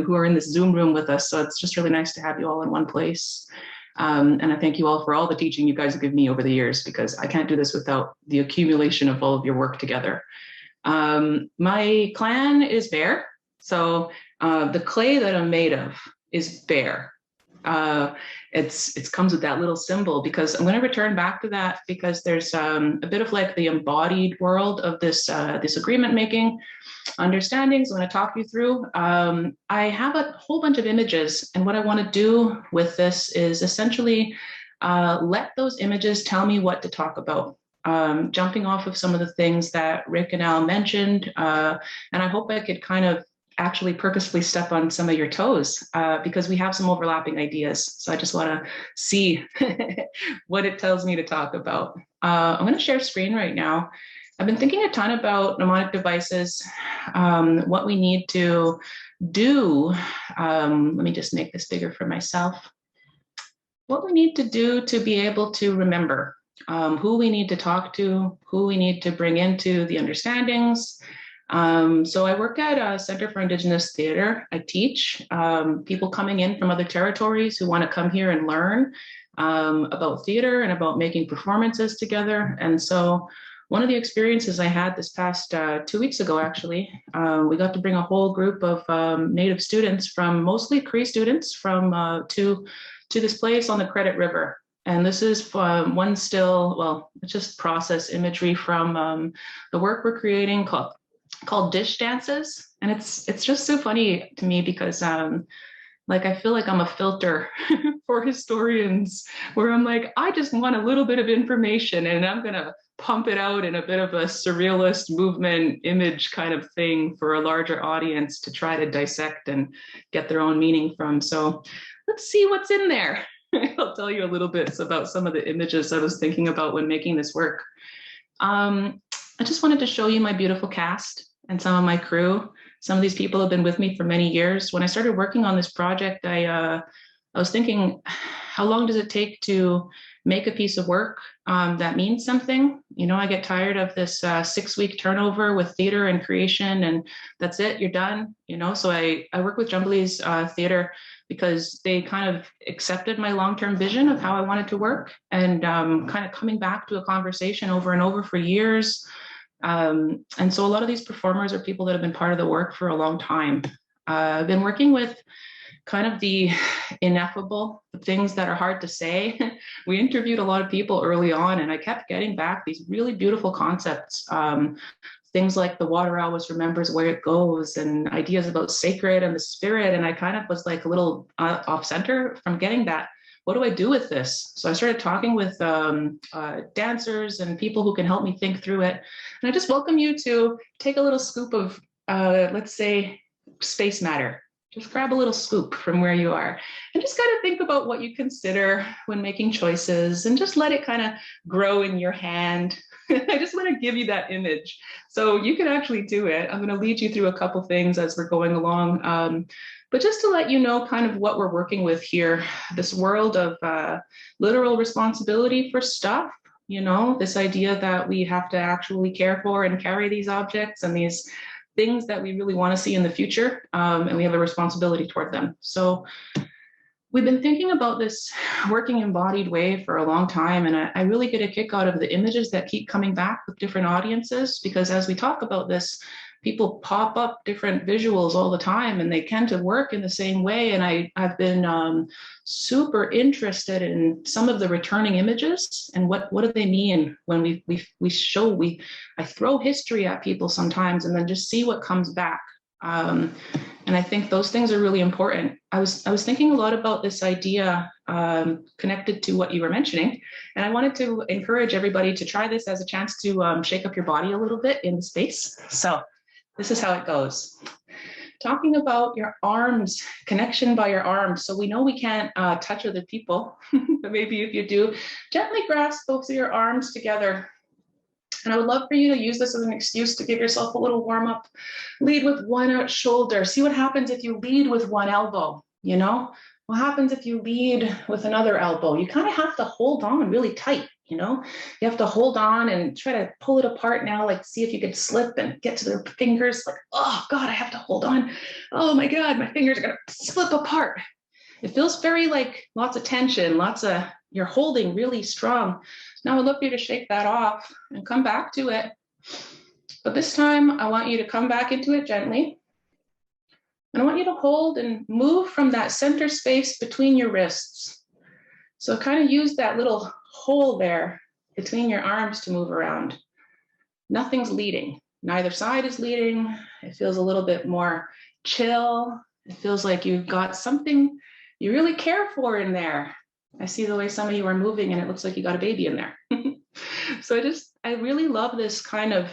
who are in this Zoom room with us. So it's just really nice to have you all in one place. And I thank you all for all the teaching you guys have given me over the years, because I can't do this without the accumulation of all of your work together. My clan is bear. So the clay that I'm made of is bear. It comes with that little symbol, because I'm going to return back to that, because there's a bit of like the embodied world of this agreement making understandings I'm going to talk you through. I have a whole bunch of images, and what I want to do with this is essentially let those images tell me what to talk about. Jumping off of some of the things that Rick and Al mentioned, and I hope I could kind of actually purposefully step on some of your toes, because we have some overlapping ideas. So I just want to see what it tells me to talk about. I'm going to share screen right now. I've been thinking a ton about mnemonic devices, what we need to do. Let me just make this bigger for myself. What we need to do to be able to remember who we need to talk to, who we need to bring into the understandings. So I work at a Center for Indigenous Theatre. I teach people coming in from other territories who want to come here and learn about theater and about making performances together. And so one of the experiences I had this past 2 weeks ago, actually, we got to bring a whole group of Native students, from mostly Cree students, from to this place on the Credit River. And this is one still, well, it's just process imagery from the work we're creating called Dish Dances. And it's just so funny to me, because like I feel like I'm a filter for historians, where I'm like, I just want a little bit of information and I'm gonna pump it out in a bit of a surrealist movement image kind of thing for a larger audience to try to dissect and get their own meaning from. So let's see what's in there. I'll tell you a little bit about some of the images I was thinking about when making this work. I just wanted to show you my beautiful cast and some of my crew. Some of these people have been with me for many years. When I started working on this project, I was thinking, how long does it take to make a piece of work that means something? You know, I get tired of this 6-week turnover with theater and creation, and that's it, you're done. You know, so I work with Jumblee's theater because they kind of accepted my long-term vision of how I wanted to work, and kind of coming back to a conversation over and over for years. And so a lot of these performers are people that have been part of the work for a long time. I've been working with kind of the ineffable, the things that are hard to say. We interviewed a lot of people early on, and I kept getting back these really beautiful concepts. Things like the water always remembers where it goes, and ideas about sacred and the spirit. And I kind of was like a little off center from getting that what do I do with this? So I started talking with dancers and people who can help me think through it. And I just welcome you to take a little scoop of, let's say, space matter. Just grab a little scoop from where you are and just kind of think about what you consider when making choices and just let it kind of grow in your hand. I just want to give you that image so you can actually do it. I'm going to lead you through a couple things as we're going along. But just to let you know kind of what we're working with here, this world of literal responsibility for stuff, you know, this idea that we have to actually care for and carry these objects and these things that we really want to see in the future, and we have a responsibility toward them. So we've been thinking about this working embodied way for a long time, and I really get a kick out of the images that keep coming back with different audiences, because as we talk about this, people pop up different visuals all the time and they tend to work in the same way. And I've been super interested in some of the returning images and what do they mean when I throw history at people sometimes and then just see what comes back. And I think those things are really important. I was thinking a lot about this idea connected to what you were mentioning, and I wanted to encourage everybody to try this as a chance to shake up your body a little bit in the space. So this is how it goes. Talking about your arms, connection by your arms. So we know we can't touch other people, but maybe if you do, gently grasp both of your arms together. And I would love for you to use this as an excuse to give yourself a little warm up. Lead with one out shoulder. See what happens if you lead with one elbow, you know? What happens if you lead with another elbow? You kind of have to hold on really tight, you know? You have to hold on and try to pull it apart now, like see if you could slip and get to their fingers, like, oh God, I have to hold on. Oh my God, my fingers are gonna slip apart. It feels very like lots of tension, you're holding really strong. Now I'd love for you to shake that off and come back to it. But this time I want you to come back into it gently. And I want you to hold and move from that center space between your wrists. So kind of use that little hole there between your arms to move around. Nothing's leading. Neither side is leading. It feels a little bit more chill. It feels like you've got something you really care for in there. I see the way some of you are moving and it looks like you got a baby in there. So I really love this kind of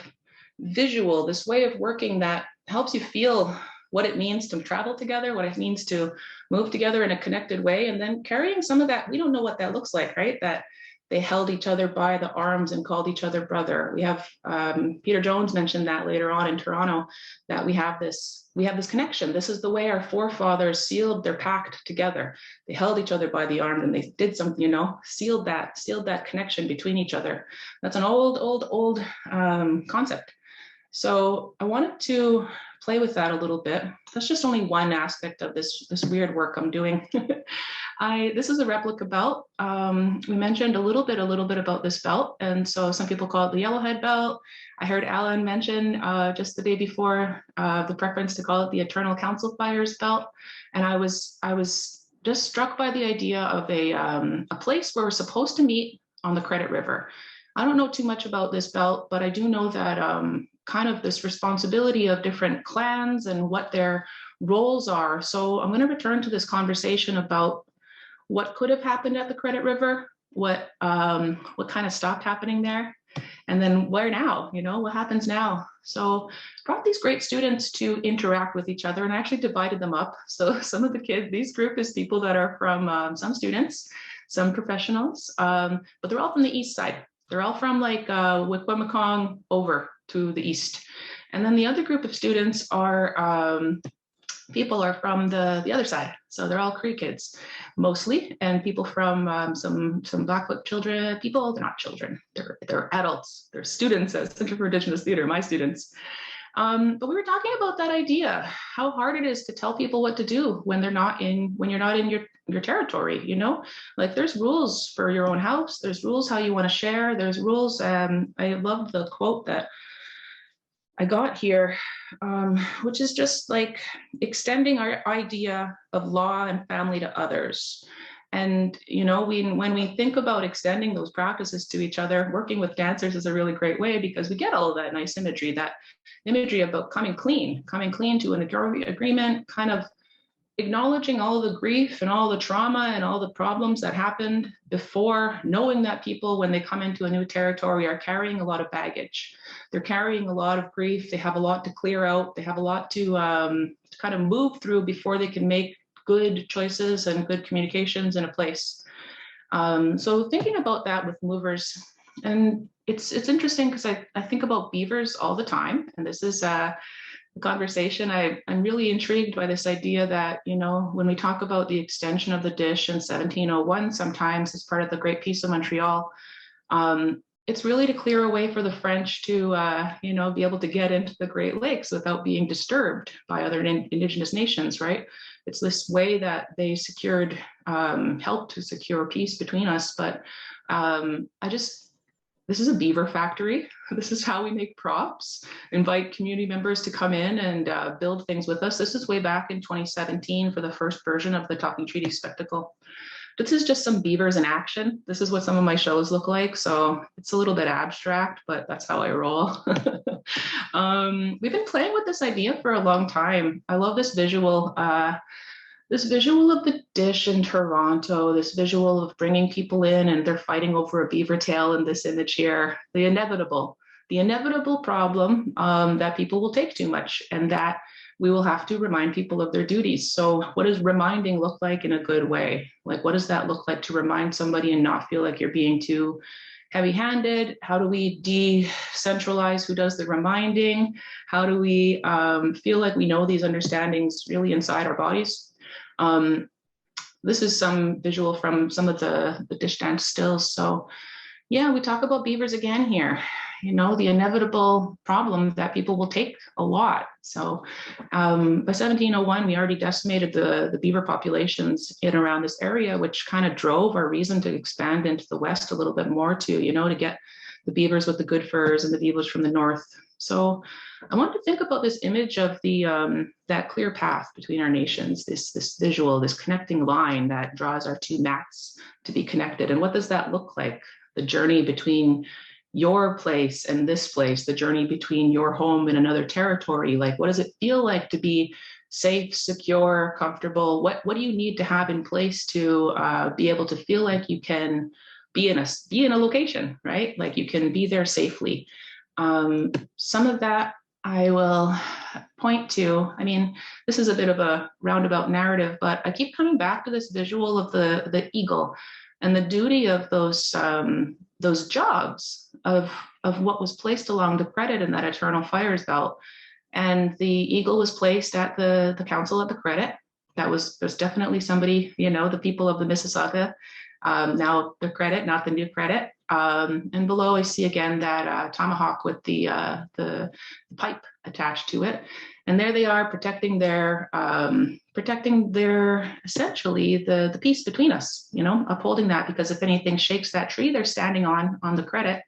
visual, this way of working that helps you feel what it means to travel together, what it means to move together in a connected way, and then carrying some of that. We don't know what that looks like, right? That they held each other by the arms and called each other brother. We have Peter Jones mentioned that later on in Toronto, that we have this connection. This is the way our forefathers sealed their pact together. They held each other by the arm and they did something, you know, sealed that connection between each other. That's an old concept. So I wanted to play with that a little bit. That's just only one aspect of this weird work I'm doing. This is a replica belt. We mentioned a little bit about this belt, and so some people call it the Yellowhead belt. I heard Alan mention just the day before the preference to call it the Eternal Council Fires belt, and I was just struck by the idea of a place where we're supposed to meet on the Credit River. I don't know too much about this belt, but I do know that kind of this responsibility of different clans and what their roles are. So I'm going to return to this conversation about what could have happened at the Credit River, what kind of stopped happening there, and then where now, you know, what happens now. So brought these great students to interact with each other, and I actually divided them up. So some of the kids, this group is people that are from some students, some professionals, but they're all from the east side. They're all from like Wikwemekong over to the east. And then the other group of students are people are from the other side. So they're all Cree kids mostly, and people from some Blackfoot children, people, they're not children, they're adults, they're students at Center for Indigenous Theatre, my students. But we were talking about that idea, how hard it is to tell people what to do when you're not in your territory, you know, like there's rules for your own house, there's rules how you want to share, there's rules. I love the quote that I got here, which is just like extending our idea of law and family to others. And, you know, when we think about extending those practices to each other, working with dancers is a really great way, because we get all of that nice imagery, about coming clean to an agreement, kind of acknowledging all the grief and all the trauma and all the problems that happened before, knowing that people, when they come into a new territory, are carrying a lot of baggage. They're carrying a lot of grief. They have a lot to clear out. They have a lot to kind of move through before they can make good choices and good communications in a place. So thinking about that with movers, and it's interesting because I think about beavers all the time, and this is the conversation. I'm really intrigued by this idea that, you know, when we talk about the extension of the dish in 1701, sometimes as part of the Great Peace of Montreal, it's really to clear a way for the French to, you know, be able to get into the Great Lakes without being disturbed by other Indigenous nations, right? It's this way that they secured, helped to secure peace between us. But this is a beaver factory. This is how we make props, invite community members to come in and build things with us. This is way back in 2017 for the first version of the Talking Treaty Spectacle. This is just some beavers in action. This is what some of my shows look like. So it's a little bit abstract, but that's how I roll. We've been playing with this idea for a long time. I love this visual. This visual of the dish in Toronto, this visual of bringing people in and they're fighting over a beaver tail in this image here, the inevitable problem that people will take too much and that we will have to remind people of their duties. So what does reminding look like in a good way? Like, what does that look like to remind somebody and not feel like you're being too heavy-handed? How do we decentralize who does the reminding? How do we feel like we know these understandings really inside our bodies? This is some visual from some of the dish dance stills. So yeah, we talk about beavers again here, you know, the inevitable problem that people will take a lot. So by 1701, we already decimated the beaver populations in around this area, which kind of drove our reason to expand into the West a little bit more too, you know, to get the beavers with the good furs and the beavers from the North. So I want to think about this image of the that clear path between our nations, this visual, this connecting line that draws our two mats to be connected. And what does that look like? The journey between your place and this place, the journey between your home and another territory. Like, what does it feel like to be safe, secure, comfortable? What do you need to have in place to be able to feel like you can be in a location, right? Like you can be there safely. Some of that I will point to. I mean, this is a bit of a roundabout narrative, but I keep coming back to this visual of the eagle and the duty of those jobs of what was placed along the credit in that eternal fires belt. And the eagle was placed at the council at the credit. There's definitely somebody, you know, the people of the Mississauga, now the credit, not the new credit. And below I see again that tomahawk with the pipe attached to it. And there they are protecting their essentially the peace between us, you know, upholding that, because if anything shakes that tree they're standing on the credit,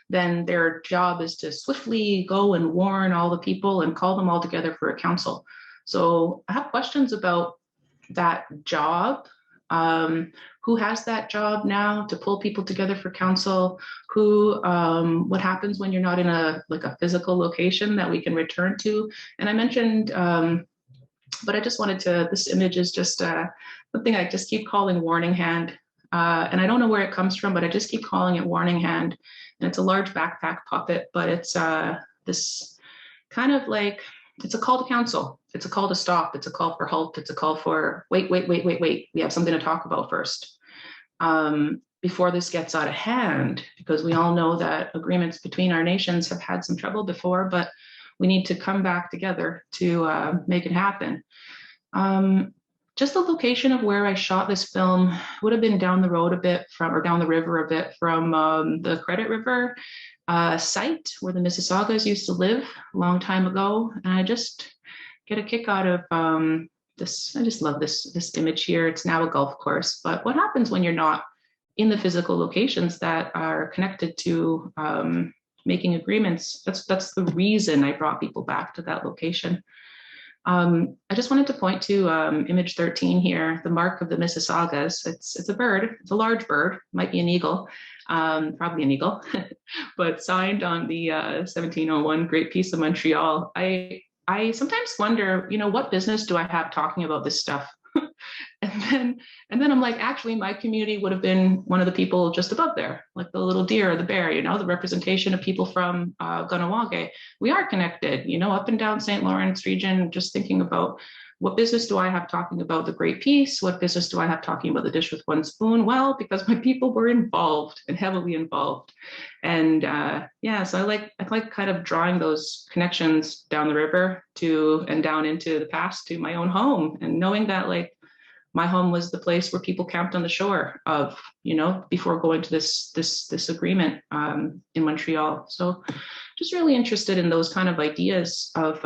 then their job is to swiftly go and warn all the people and call them all together for a council. So I have questions about that job. Who has that job now to pull people together for council? What happens when you're not in a physical location that we can return to? And I mentioned, but I just wanted to, this image is just something I just keep calling warning hand. And I don't know where it comes from, but I just keep calling it warning hand. And it's a large backpack puppet, but it's this kind of like, it's a call to council. It's a call to stop. It's a call for halt. It's a call for wait. We have something to talk about first. Before this gets out of hand, because we all know that agreements between our nations have had some trouble before, but we need to come back together to make it happen. Just the location of where I shot this film would have been down the road a bit from, or down the river a bit from the Credit River site where the Mississaugas used to live a long time ago. And I just get a kick out of this. I just love this image here. It's now a golf course, but what happens when you're not in the physical locations that are connected to making agreements? That's the reason I brought people back to that location. I just wanted to point to image 13 here, the mark of the Mississaugas. It's a bird, it's a large bird, might be an eagle, probably an eagle, but signed on the 1701 Great Peace of Montreal. I sometimes wonder, what business do I have talking about this stuff? And then I'm like, actually, my community would have been one of the people just above there, like the little deer or the bear, the representation of people from Kahnawake. We are connected, up and down St. Lawrence region, just thinking about what business do I have talking about the Great Peace? What business do I have talking about the dish with one spoon? Well, because my people were involved and heavily involved. And so I like kind of drawing those connections down the river and down into the past to my own home, and knowing that like my home was the place where people camped on the shore of, before going to this agreement in Montreal. So just really interested in those kind of ideas of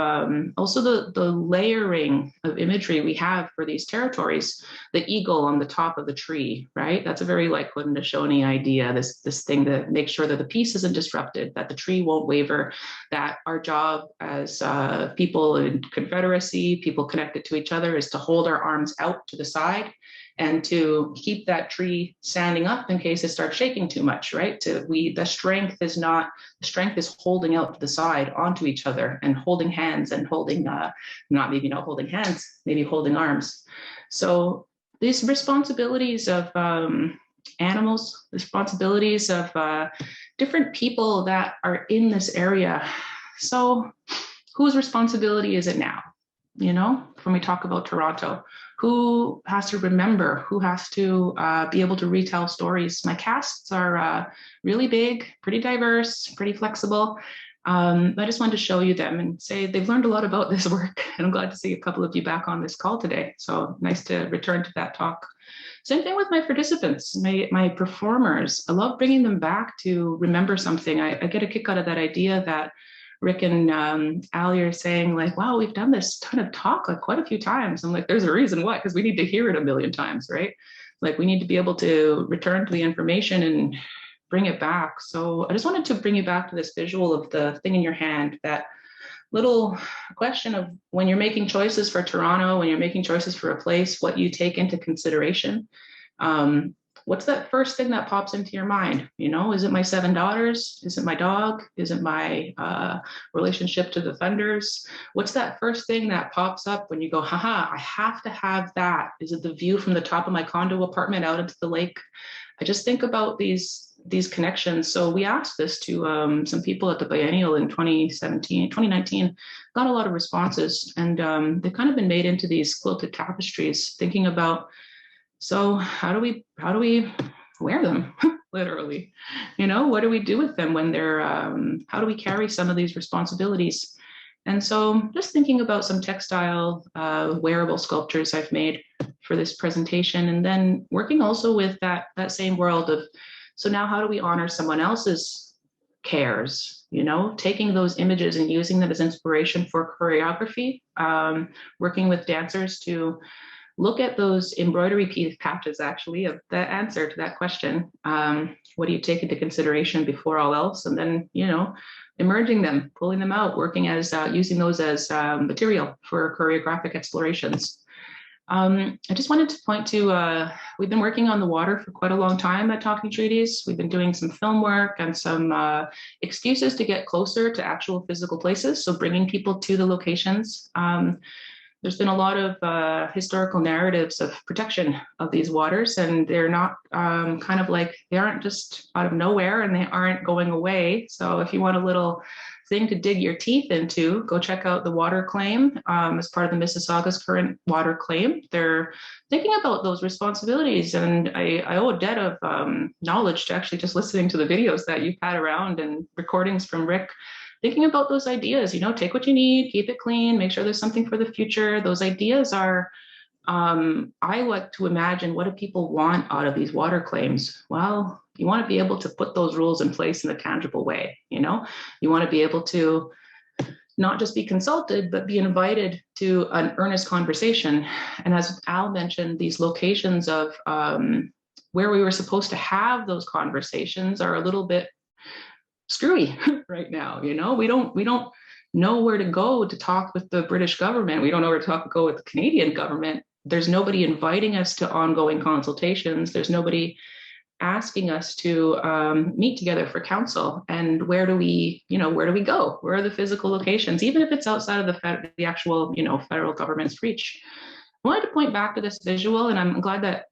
also the layering of imagery we have for these territories. The eagle on the top of the tree, right? That's a very like Haudenosaunee idea, this thing that makes sure that the peace isn't disrupted, that the tree won't waver, that our job as people in Confederacy, people connected to each other, is to hold our arms out to the side and to keep that tree standing up in case it starts shaking too much, right? The strength is holding out to the side onto each other and holding hands and holding, not holding hands, maybe holding arms. So these responsibilities of animals, responsibilities of different people that are in this area. So whose responsibility is it now? When we talk about Toronto, who has to remember, who has to be able to retell stories? My casts are really big, pretty diverse, pretty flexible. I just wanted to show you them and say they've learned a lot about this work. And I'm glad to see a couple of you back on this call today. So nice to return to that talk. Same thing with my participants, my performers. I love bringing them back to remember something. I get a kick out of that idea that Rick and Ali are saying like, wow, we've done this ton of talk like quite a few times. I'm like, there's a reason why, because we need to hear it a million times, right? Like we need to be able to return to the information and bring it back. So I just wanted to bring you back to this visual of the thing in your hand, that little question of when you're making choices for Toronto, when you're making choices for a place, what you take into consideration. What's that first thing that pops into your mind? Is it my 7 daughters? Is it my dog? Is it my relationship to the funders? What's that first thing that pops up when you go, haha, I have to have that? Is it the view from the top of my condo apartment out into the lake? I just think about these connections. So we asked this to some people at the Biennial in 2019, got a lot of responses, and they've kind of been made into these quilted tapestries, thinking about, so how do we wear them? Literally, what do we do with them when they're, how do we carry some of these responsibilities? And so just thinking about some textile wearable sculptures I've made for this presentation, and then working also with that same world of, so now how do we honor someone else's cares, taking those images and using them as inspiration for choreography, working with dancers to look at those embroidery patches, actually, of the answer to that question. What do you take into consideration before all else? And then, emerging them, pulling them out, working as, using those as material for choreographic explorations. I just wanted to point to, we've been working on the water for quite a long time at Talking Treaties. We've been doing some film work and some excuses to get closer to actual physical places. So bringing people to the locations. There's been a lot of historical narratives of protection of these waters, and they're not kind of like, they aren't just out of nowhere and they aren't going away. So if you want a little thing to dig your teeth into, go check out the water claim as part of the Mississauga's current water claim. They're thinking about those responsibilities, and I owe a debt of knowledge to actually just listening to the videos that you've had around and recordings from Rick, thinking about those ideas, take what you need, keep it clean, make sure there's something for the future. Those ideas are, I like to imagine, what do people want out of these water claims? Well, you want to be able to put those rules in place in a tangible way. You want to be able to not just be consulted, but be invited to an earnest conversation. And as Al mentioned, these locations of where we were supposed to have those conversations are a little bit screwy right now. We don't know where to go to talk with the British government. We don't know where to go with the Canadian government. There's nobody inviting us to ongoing consultations. There's nobody asking us to meet together for council. And where do we go? Where are the physical locations, even if it's outside of the actual, federal government's reach? I wanted to point back to this visual, and I'm glad that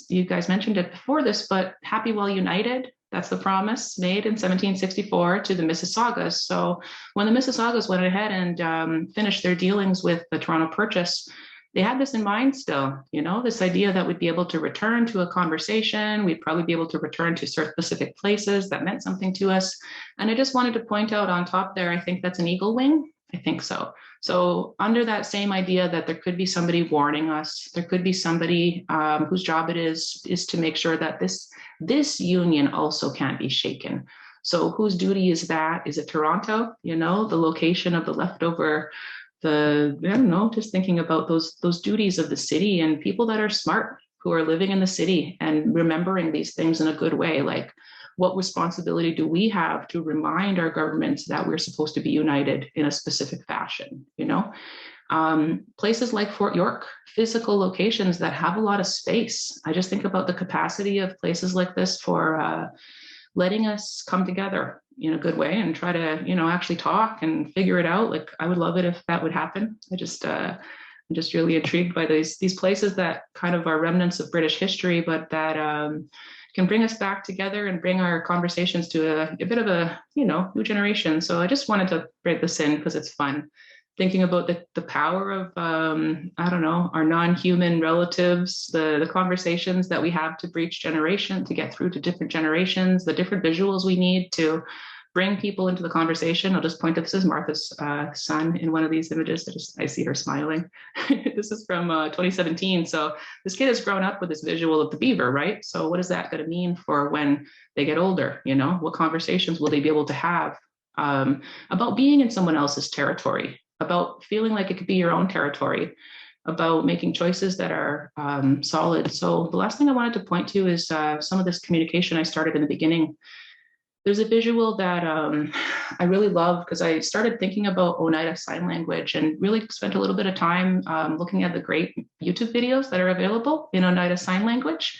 you guys mentioned it before this, but Happy Well United, that's the promise made in 1764 to the Mississaugas. So when the Mississaugas went ahead and finished their dealings with the Toronto Purchase, they had this in mind still, this idea that we'd be able to return to a conversation, we'd probably be able to return to certain specific places that meant something to us. And I just wanted to point out on top there, I think that's an eagle wing. I think so. So under that same idea that there could be somebody warning us, there could be somebody whose job it is to make sure that this union also can't be shaken. So whose duty is that? Is it Toronto? The location of the leftover, just thinking about those duties of the city and people that are smart, who are living in the city and remembering these things in a good way. Like, what responsibility do we have to remind our governments that we're supposed to be united in a specific fashion? Places like Fort York, physical locations that have a lot of space. I just think about the capacity of places like this for letting us come together in a good way and try to, actually talk and figure it out. Like, I would love it if that would happen. I'm just really intrigued by these places that kind of are remnants of British history, but that can bring us back together and bring our conversations to a bit of a, new generation. So I just wanted to break this in because it's fun. Thinking about the power of, our non-human relatives, the conversations that we have to breach generation, to get through to different generations, the different visuals we need to bring people into the conversation. I'll just point to, this is Martha's son in one of these images. I see her smiling. This is from 2017. So this kid has grown up with this visual of the beaver, right? So what is that going to mean for when they get older? What conversations will they be able to have about being in someone else's territory, about feeling like it could be your own territory, about making choices that are solid. So the last thing I wanted to point to is some of this communication I started in the beginning. There's a visual that I really love because I started thinking about Oneida Sign Language and really spent a little bit of time looking at the great YouTube videos that are available in Oneida Sign Language.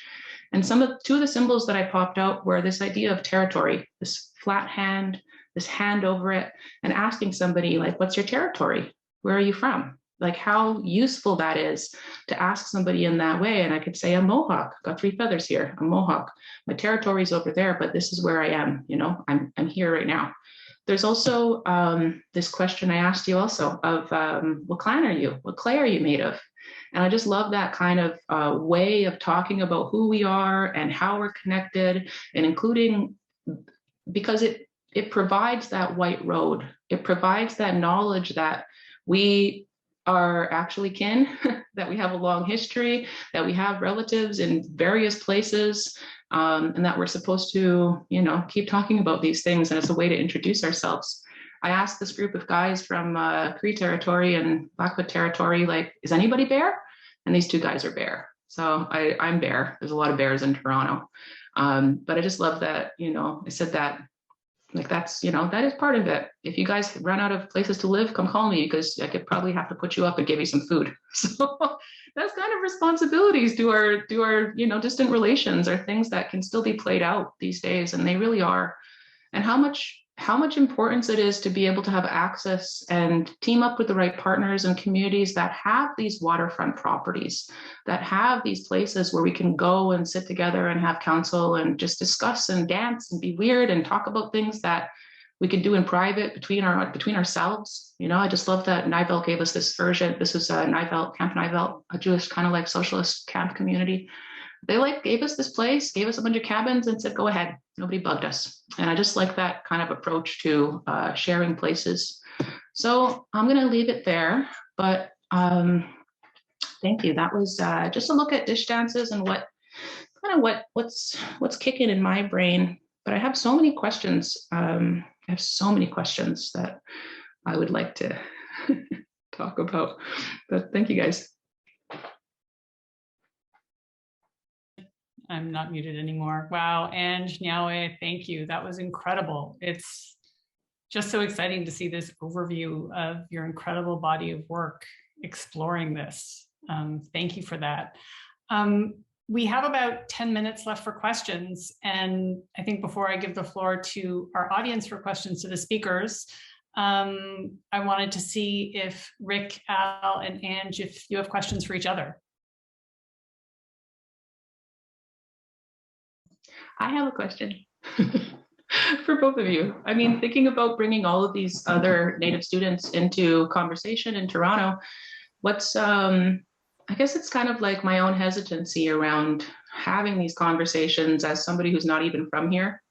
And two of the symbols that I popped out were this idea of territory, this flat hand, this hand over it, and asking somebody, like, what's your territory? Where are you from? Like, how useful that is to ask somebody in that way. And I could say, I'm Mohawk, got 3 feathers here. I'm Mohawk. My territory's over there, but this is where I am. I'm here right now. There's also this question I asked you also of what clan are you? What clay are you made of? And I just love that kind of way of talking about who we are and how we're connected, and including, because it provides that white road. It provides that knowledge that we are actually kin, that we have a long history, that we have relatives in various places, and that we're supposed to, keep talking about these things. And it's a way to introduce ourselves. I asked this group of guys from Cree territory and Blackfoot territory, like, is anybody bear? And these 2 guys are bear. So I'm bear. There's a lot of bears in Toronto. But I just love that, I said that, like, that's, that is part of it. If you guys run out of places to live, come call me, because I could probably have to put you up and give you some food. So that's kind of responsibilities to our, distant relations, are things that can still be played out these days. And they really are. And how much importance it is to be able to have access and team up with the right partners and communities that have these waterfront properties, that have these places where we can go and sit together and have counsel and just discuss and dance and be weird and talk about things that we could do in private between ourselves. I just love that Nivelt gave us this version. This is Camp Nivelt, a Jewish kind of like socialist camp community. They gave us this place, gave us a bunch of cabins and said, go ahead. Nobody bugged us. And I just like that kind of approach to sharing places. So I'm going to leave it there, but thank you. That was just a look at dish dances and what's kicking in my brain. But I have so many questions. I have so many questions that I would like to talk about. But thank you, guys. I'm not muted anymore. Wow, Ange, Nyawe, thank you. That was incredible. It's just so exciting to see this overview of your incredible body of work exploring this. Thank you for that. We have about 10 minutes left for questions. And I think before I give the floor to our audience for questions to the speakers, I wanted to see if Rick, Al, and Ange, if you have questions for each other. I have a question for both of you. I mean, thinking about bringing all of these other Native students into conversation in Toronto, what's, I guess it's kind of like my own hesitancy around having these conversations as somebody who's not even from here.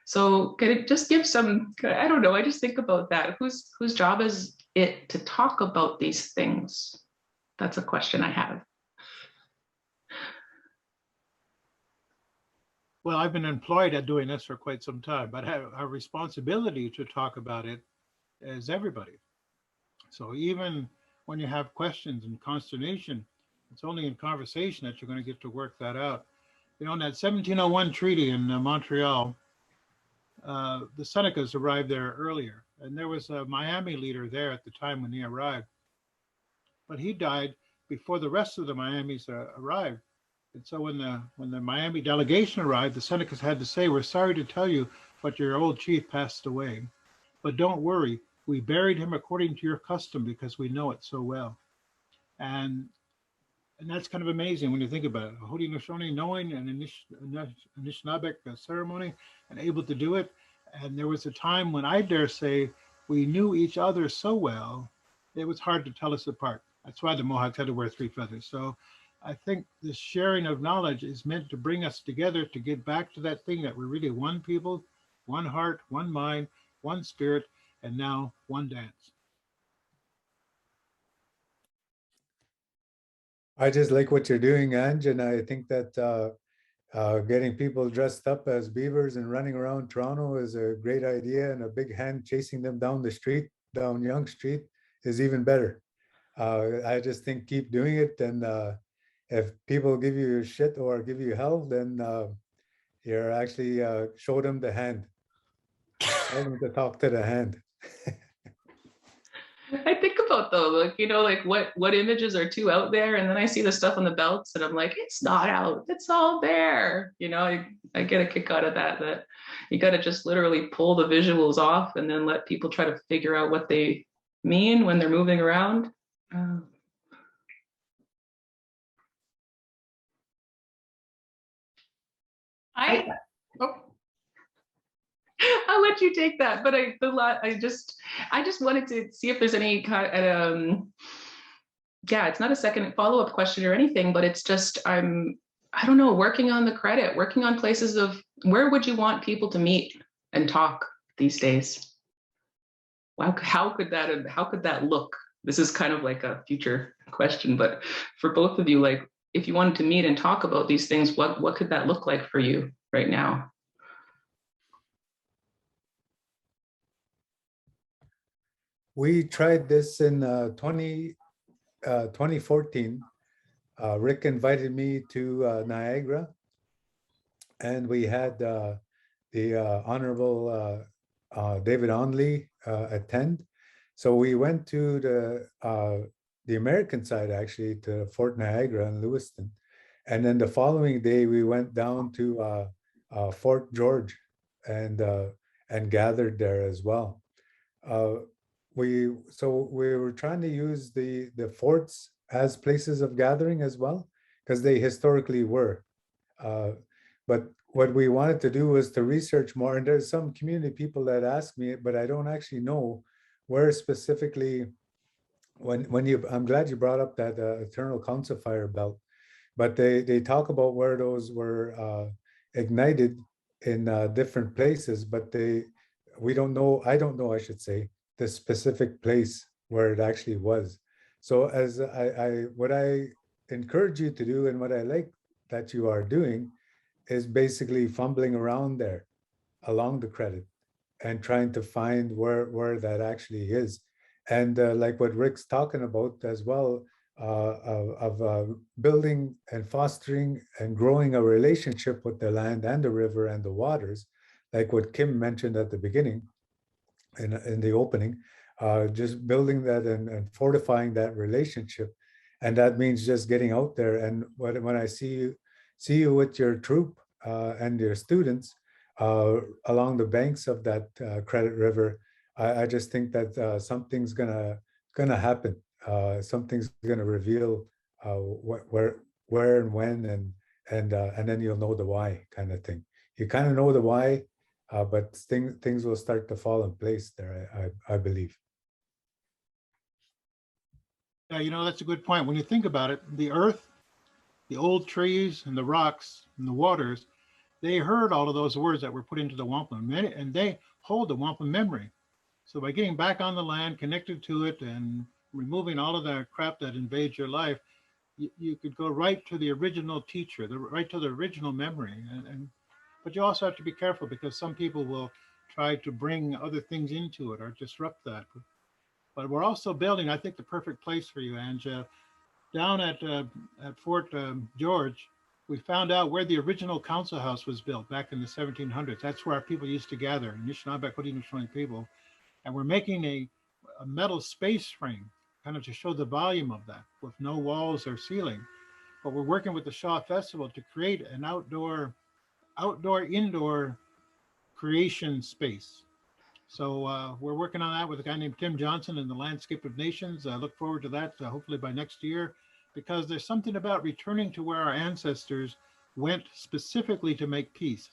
So can it just give some, I don't know, I just think about that. Whose job is it to talk about these things? That's a question I have. Well, I've been employed at doing this for quite some time, but our responsibility to talk about it is everybody. So even when you have questions and consternation, it's only in conversation that you're going to get to work that out. You know, in that 1701 treaty in Montreal, the Senecas arrived there earlier, and there was a Miami leader there at the time when he arrived, but he died before the rest of the Miamis arrived. And so when the Miami delegation arrived, the Senecas had to say, "We're sorry to tell you, but your old chief passed away. But don't worry, we buried him according to your custom because we know it so well." And that's kind of amazing when you think about it. Haudenosaunee knowing an Anishinaabe ceremony and able to do it. And there was a time when I dare say we knew each other so well, it was hard to tell us apart. That's why the Mohawks had to wear 3 feathers. So I think the sharing of knowledge is meant to bring us together to get back to that thing that we're really one people, one heart, one mind, one spirit, and now one dance. I just like what you're doing, Ange, and I think that getting people dressed up as beavers and running around Toronto is a great idea, and a big hand chasing them down the street, down Yonge Street, is even better. I just think keep doing it, and if people give you shit or give you hell, then you're actually show them the hand. Tell them to talk to the hand. I think about though, like, you know, like what images are too out there, and then I see the stuff on the belts and I'm like, it's not out, it's all there. You know, I get a kick out of that you got to just literally pull the visuals off and then let people try to figure out what they mean when they're moving around. I'll let you take that, but I just wanted to see if there's any kind of, yeah, it's not a second follow-up question or anything, but it's just I don't know, working on the credit, working on places of where would you want people to meet and talk these days? Wow, how could that look? This is kind of like a future question, but for both of you, like if you wanted to meet and talk about these things, what could that look like for you right now? We tried this in 2014. Rick invited me to Niagara, and we had the Honorable David Onley attend. So we went to the American side, actually, to Fort Niagara in Lewiston. And then the following day, we went down to Fort George and gathered there as well. We were trying to use the forts as places of gathering as well, because they historically were. But what we wanted to do was to research more. And there's some community people that ask me, but I don't actually know where specifically. I'm glad you brought up that Eternal Council Fire belt, but they talk about where those were ignited in different places, but we don't know. I don't know, I should say, the specific place where it actually was. So as what I encourage you to do, and what I like that you are doing, is basically fumbling around there along the credit and trying to find where that actually is. And like what Rick's talking about as well, of building and fostering and growing a relationship with the land and the river and the waters, like what Kim mentioned at the beginning, in the opening, just building that and fortifying that relationship. And that means just getting out there. And when I see see you with your troop and your students along the banks of that Credit River, I just think that something's gonna happen. Something's gonna reveal where and when, and then you'll know the why, kind of thing. You kind of know the why, but things will start to fall in place there, I believe. Yeah, you know, that's a good point. When you think about it, the earth, the old trees and the rocks and the waters, they heard all of those words that were put into the wampum, and they hold the wampum memory. So by getting back on the land, connected to it, and removing all of that crap that invades your life, you could go right to the original teacher, right to the original memory. But you also have to be careful, because some people will try to bring other things into it or disrupt that. But we're also building, I think, the perfect place for you, Ange. Down at Fort George, we found out where the original council house was built back in the 1700s. That's where our people used to gather, Anishinaabe, Haudenosaunee people. And we're making a metal space frame, kind of to show the volume of that, with no walls or ceiling. But we're working with the Shaw Festival to create an indoor creation space. So we're working on that with a guy named Tim Johnson in the Landscape of Nations. I look forward to that, hopefully by next year, because there's something about returning to where our ancestors went specifically to make peace.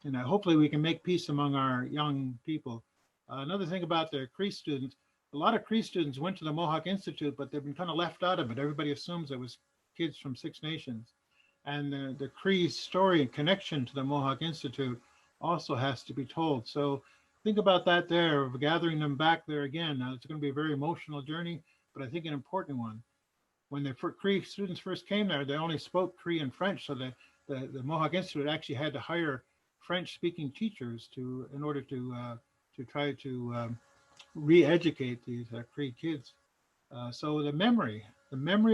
And hopefully we can make peace among our young people. Another thing about the Cree students, a lot of Cree students went to the Mohawk Institute, but they've been kind of left out of it. Everybody assumes it was kids from 6 Nations. And the Cree story and connection to the Mohawk Institute also has to be told. So think about that there, of gathering them back there again. Now, it's going to be a very emotional journey, but I think an important one. When the Cree students first came there, they only spoke Cree and French, so the Mohawk Institute actually had to hire French-speaking teachers in order to try to re-educate these Cree kids. So the memory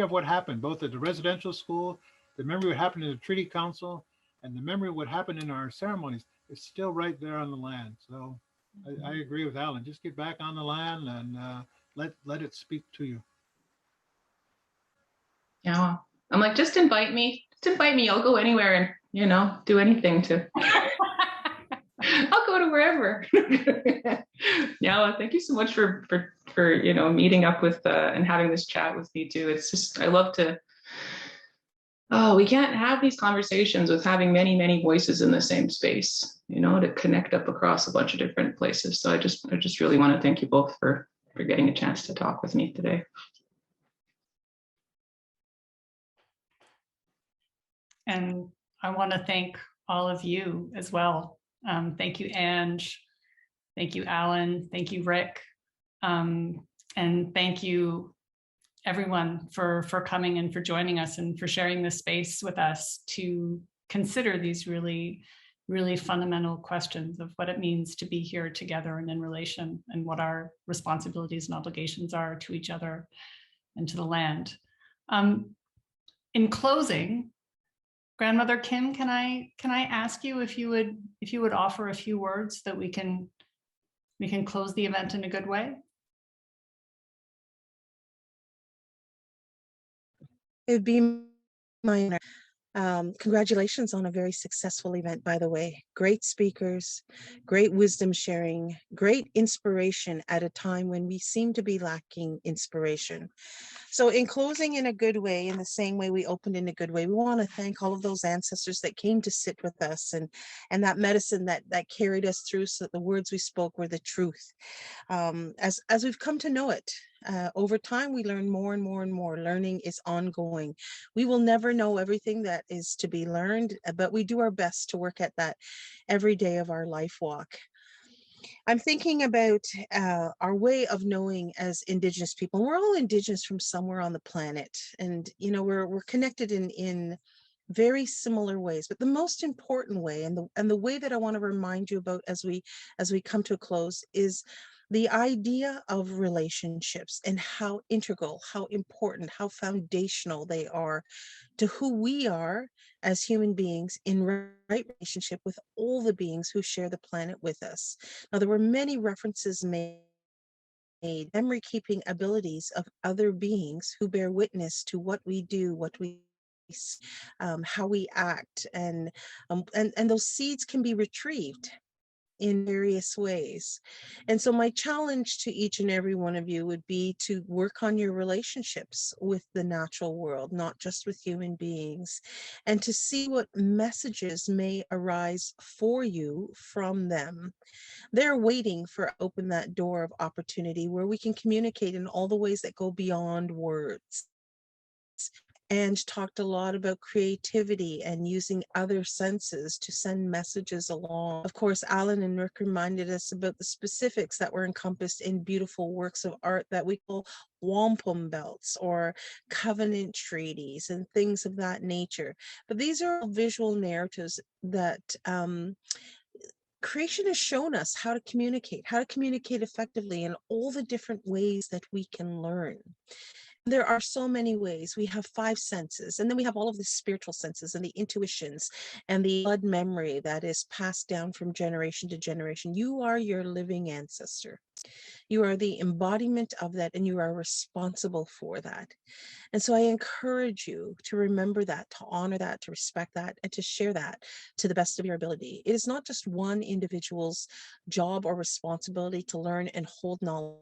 of what happened, both at the residential school, the memory of what happened in the Treaty Council, and the memory of what happened in our ceremonies is still right there on the land. So I agree with Alan. Just get back on the land and let it speak to you. Yeah, I'm like, just invite me. I'll go anywhere and, you know, do anything to. I'll go to wherever. Yeah, well, thank you so much for you know, meeting up with and having this chat with me too. It's just, I love to. Oh, we can't have these conversations with having many voices in the same space, you know, to connect up across a bunch of different places. So I just really want to thank you both for getting a chance to talk with me today. And I want to thank all of you as well. Thank you, Ange. Thank you, Alan. Thank you, Rick. And thank you, everyone, for coming and for joining us and for sharing this space with us to consider these really, really fundamental questions of what it means to be here together and in relation, and what our responsibilities and obligations are to each other and to the land. In closing, Grandmother Kim, can I ask you if you would offer a few words that we can close the event in a good way? It would be my honor. Congratulations on a very successful event, by the way. Great speakers, great wisdom sharing, great inspiration at a time when we seem to be lacking inspiration. So in closing in a good way, in the same way we opened in a good way, we want to thank all of those ancestors that came to sit with us, and that medicine that carried us through, so that the words we spoke were the truth. As we've come to know it, over time, we learn more and more and more. Learning is ongoing. We will never know everything that is to be learned, but we do our best to work at that every day of our life walk. I'm thinking about our way of knowing as Indigenous people. We're all Indigenous from somewhere on the planet, and you know, we're connected in very similar ways. But the most important way, and the way that I want to remind you about as we come to a close, is the idea of relationships and how integral, how important, how foundational they are to who we are as human beings in right relationship with all the beings who share the planet with us. Now, there were many references made, memory keeping abilities of other beings who bear witness to what we do, what we how we act, and those seeds can be retrieved in various ways. And so my challenge to each and every one of you would be to work on your relationships with the natural world, not just with human beings, and to see what messages may arise for you from them. They're waiting for open that door of opportunity where we can communicate in all the ways that go beyond words. And talked a lot about creativity and using other senses to send messages along. Of course, Alan and Rick reminded us about the specifics that were encompassed in beautiful works of art that we call wampum belts or covenant treaties and things of that nature. But these are visual narratives that creation has shown us how to communicate effectively in all the different ways that we can learn. There are so many ways. We have 5 senses, and then we have all of the spiritual senses and the intuitions and the blood memory that is passed down from generation to generation. You are your living ancestor. You are the embodiment of that, and you are responsible for that. And so I encourage you to remember that, to honor that, to respect that, and to share that to the best of your ability. It is not just one individual's job or responsibility to learn and hold knowledge.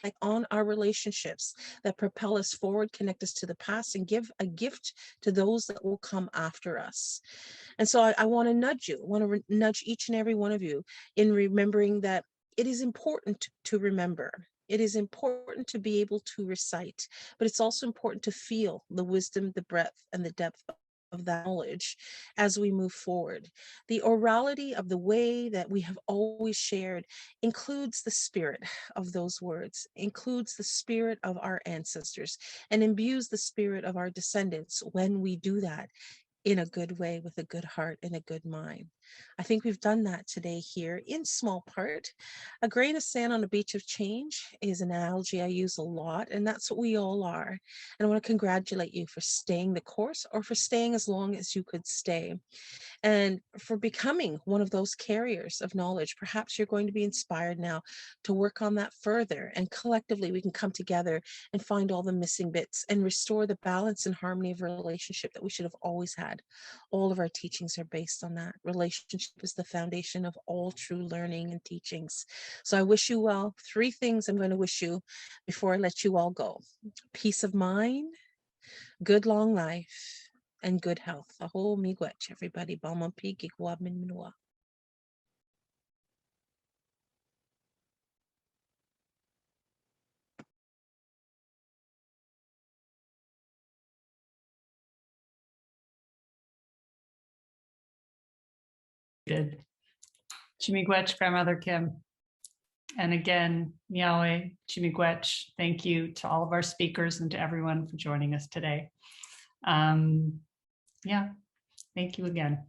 Like on our relationships that propel us forward, connect us to the past, and give a gift to those that will come after us. And so I want to nudge you, nudge each and every one of you in remembering that it is important to remember. It is important to be able to recite, but it's also important to feel the wisdom, the breadth, and the depth of that knowledge as we move forward. The orality of the way that we have always shared includes the spirit of those words, includes the spirit of our ancestors, and imbues the spirit of our descendants when we do that in a good way, with a good heart and a good mind. I think we've done that today here in small part. A grain of sand on a beach of change is an analogy I use a lot, and that's what we all are. And I want to congratulate you for staying the course, or for staying as long as you could stay, and for becoming one of those carriers of knowledge. Perhaps you're going to be inspired now to work on that further, and collectively we can come together and find all the missing bits and restore the balance and harmony of relationship that we should have always had. All of our teachings are based on that. Relationship is the foundation of all true learning and teachings. So I wish you well. 3 things I'm going to wish you before I let you all go: peace of mind, good long life, and good health. Aho miigwech, everybody. Balmampi gigwab min minua. Good. Chimigwech, Grandmother Kim. And again, Niawe, Chimigwech, thank you to all of our speakers and to everyone for joining us today. Yeah, thank you again.